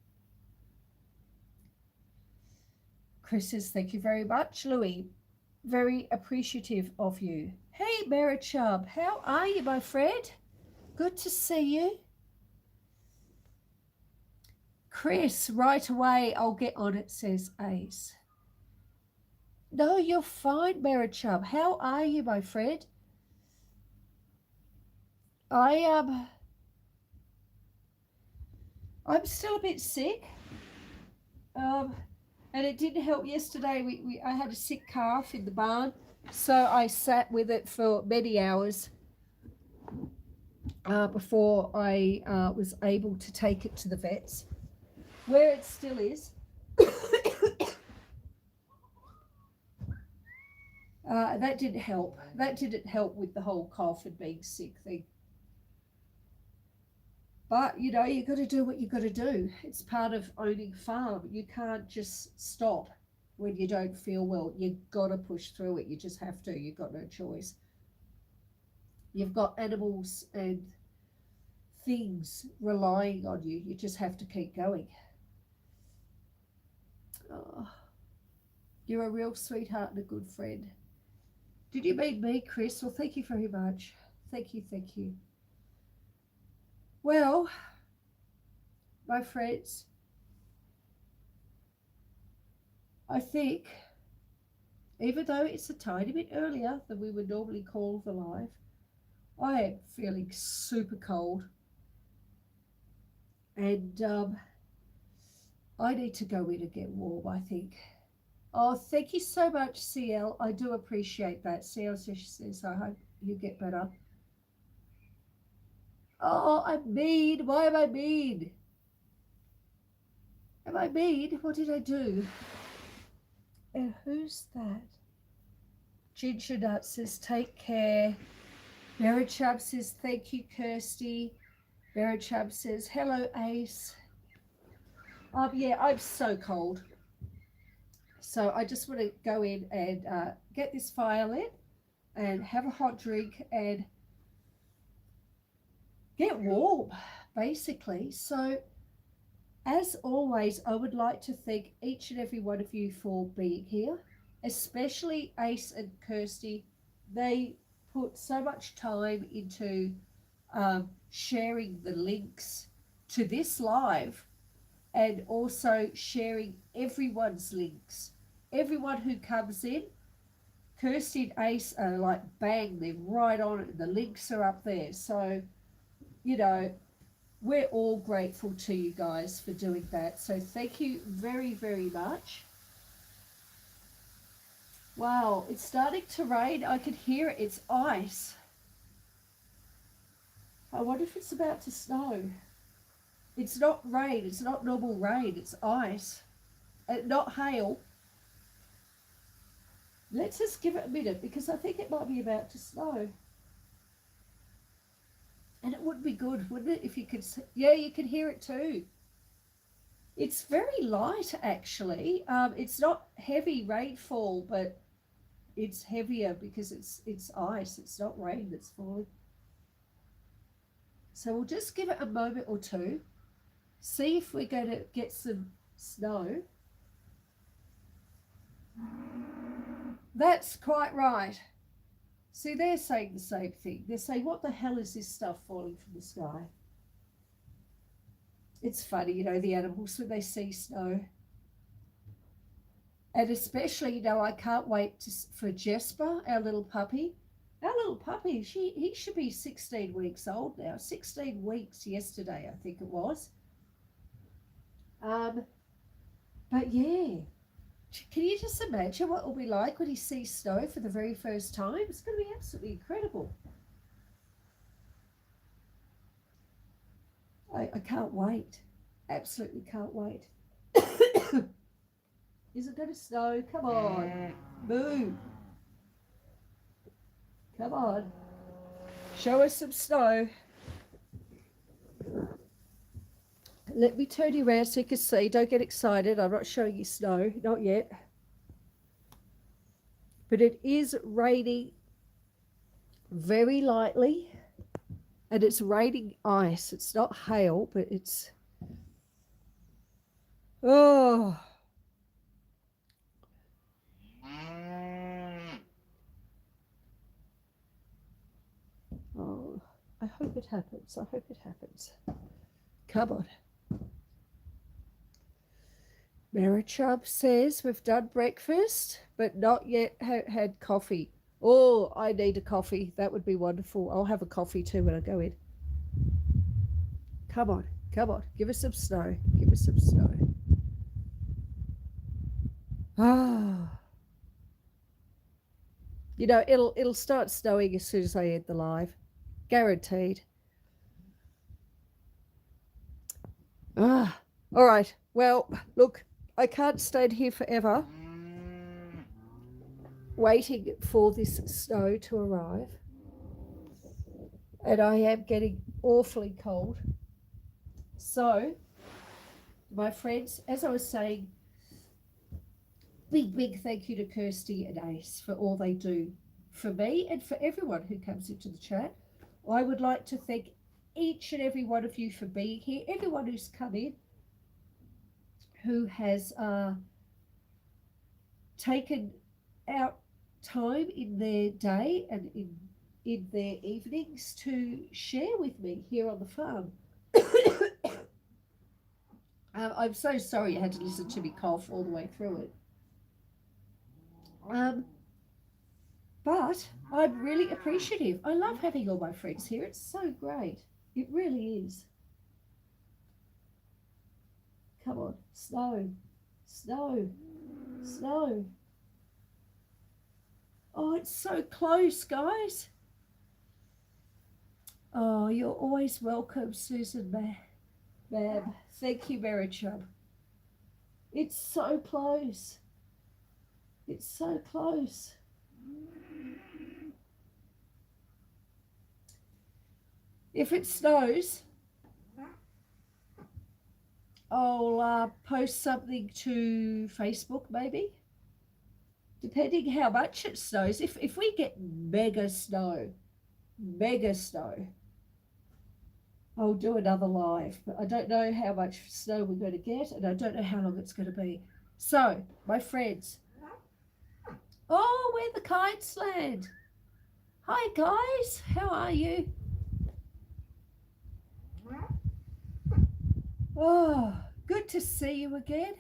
Chris says, thank you very much, Louis. Very appreciative of you. Hey, Marichub, how are you, my friend? Good to see you. Chris, right away, I'll get on it, says Ace. No, you're fine, Marichub. How are you, my friend? I'm still a bit sick. And it didn't help yesterday. I had a sick calf in the barn, so I sat with it for many hours before I was able to take it to the vets, where it still is. That didn't help. That didn't help with the whole cough and being sick thing. But, you know, you got to do what you got to do. It's part of owning farm. You can't just stop when you don't feel well. You got to push through it. You just have to. You've got no choice. You've got animals and things relying on you. You just have to keep going. Oh, you're a real sweetheart and a good friend. Did you meet me, Chris? Well, thank you very much. Thank you, thank you. Well, my friends, I think, even though it's a tiny bit earlier than we would normally call the live, I am feeling super cold. And I need to go in and get warm, I think. Oh, thank you so much, CL. I do appreciate that. CL says, I hope you get better. Oh, I'm mean. Why am I mean? Am I mean? What did I do? And who's that? Ginger Nut says, take care. Marichub says, thank you, Kirsty. Marichub says, hello, Ace. Yeah, I'm so cold. So I just want to go in and get this fire lit and have a hot drink and get warm, basically. So as always, I would like to thank each and every one of you for being here, especially Ace and Kirsty. They put so much time into sharing the links to this live and also sharing everyone's links. Everyone who comes in, Kirsty and Ace are like, bang, they're right on it. The links are up there. So, you know, we're all grateful to you guys for doing that. So thank you very, very much. Wow, it's starting to rain. I can hear it. It's ice. I wonder if it's about to snow. It's not rain. It's not normal rain. It's ice. Not hail. Let's just give it a minute because I think it might be about to snow. And it would be good, wouldn't it, if you could... Yeah, you can hear it too. It's very light, actually. It's not heavy rainfall, but it's heavier because it's ice. It's not rain that's falling. So we'll just give it a moment or two. See if we're going to get some snow. That's quite right. See, they're saying the same thing. They're saying, what the hell is this stuff falling from the sky? It's funny, you know, the animals when they see snow. And especially, you know, I can't wait for Jesper, our little puppy. Our little puppy, he should be 16 weeks old now. 16 weeks yesterday, I think it was. But yeah. Can you just imagine what it'll be like when he sees snow for the very first time? It's going to be absolutely incredible. I can't wait. Absolutely can't wait. Is it going to snow? Come on. Boo. Come on. Show us some snow. Let me turn you around so you can see. Don't get excited. I'm not showing you snow. Not yet. But it is raining very lightly. And it's raining ice. It's not hail, but it's, oh, oh, I hope it happens. I hope it happens. Come on. Marichub says we've done breakfast, but not yet had coffee. Oh, I need a coffee. That would be wonderful. I'll have a coffee too when I go in. Come on, come on. Give us some snow. Give us some snow. Ah. You know, it'll start snowing as soon as I end the live. Guaranteed. Ah. All right. Well, look, I can't stand here forever waiting for this snow to arrive. And I am getting awfully cold. So, my friends, as I was saying, big thank you to Kirsty and Ace for all they do for me and for everyone who comes into the chat. I would like to thank each and every one of you for being here, everyone who's come in, who has taken out time in their day and in their evenings to share with me here on the farm. I'm so sorry you had to listen to me cough all the way through it. But I'm really appreciative. I love having all my friends here. It's so great. It really is. Come on, snow, snow, snow. Oh, it's so close, guys. Oh, you're always welcome, Susan Mab. Thank you, Marichub. It's so close. It's so close. If it snows, I'll post something to Facebook maybe, depending how much it snows. If we get mega snow, I'll do another live, but I don't know how much snow we're going to get, and I don't know how long it's going to be. So, my friends, oh, where the kites land. Hi guys, how are you? Oh, good to see you again.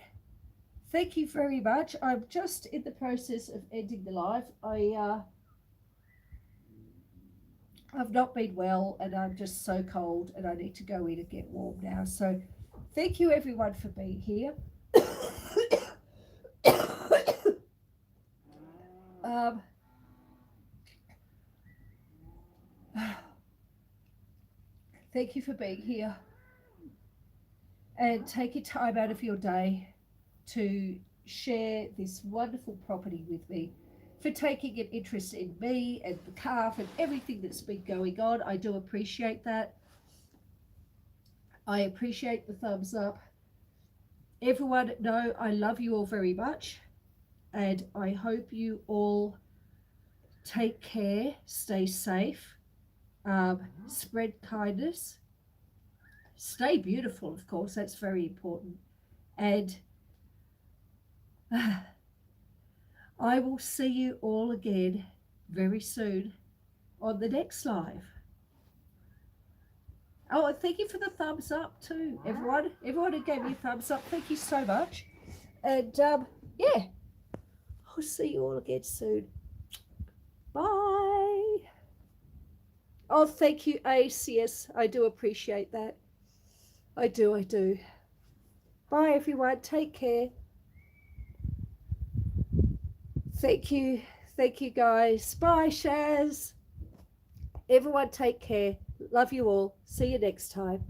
Thank you very much. I'm just in the process of ending the live. I've not been well and I'm just so cold and I need to go in and get warm now. So thank you everyone for being here. Thank you for being here. And take your time out of your day to share this wonderful property with me, for taking an interest in me and the calf and everything that's been going on. I do appreciate that. I appreciate the thumbs up. Everyone know I love you all very much, and I hope you all take care, stay safe, spread kindness, stay beautiful, of course, that's very important. And I will see you all again very soon on the next live. Oh, and thank you for the thumbs up too, everyone who gave me a thumbs up, thank you so much. And yeah, I'll see you all again soon. Bye. Oh, thank you, Ace. Yes, I do appreciate that. I do. Bye, everyone. Take care. Thank you, guys. Bye, Shaz. Everyone, take care. Love you all. See you next time.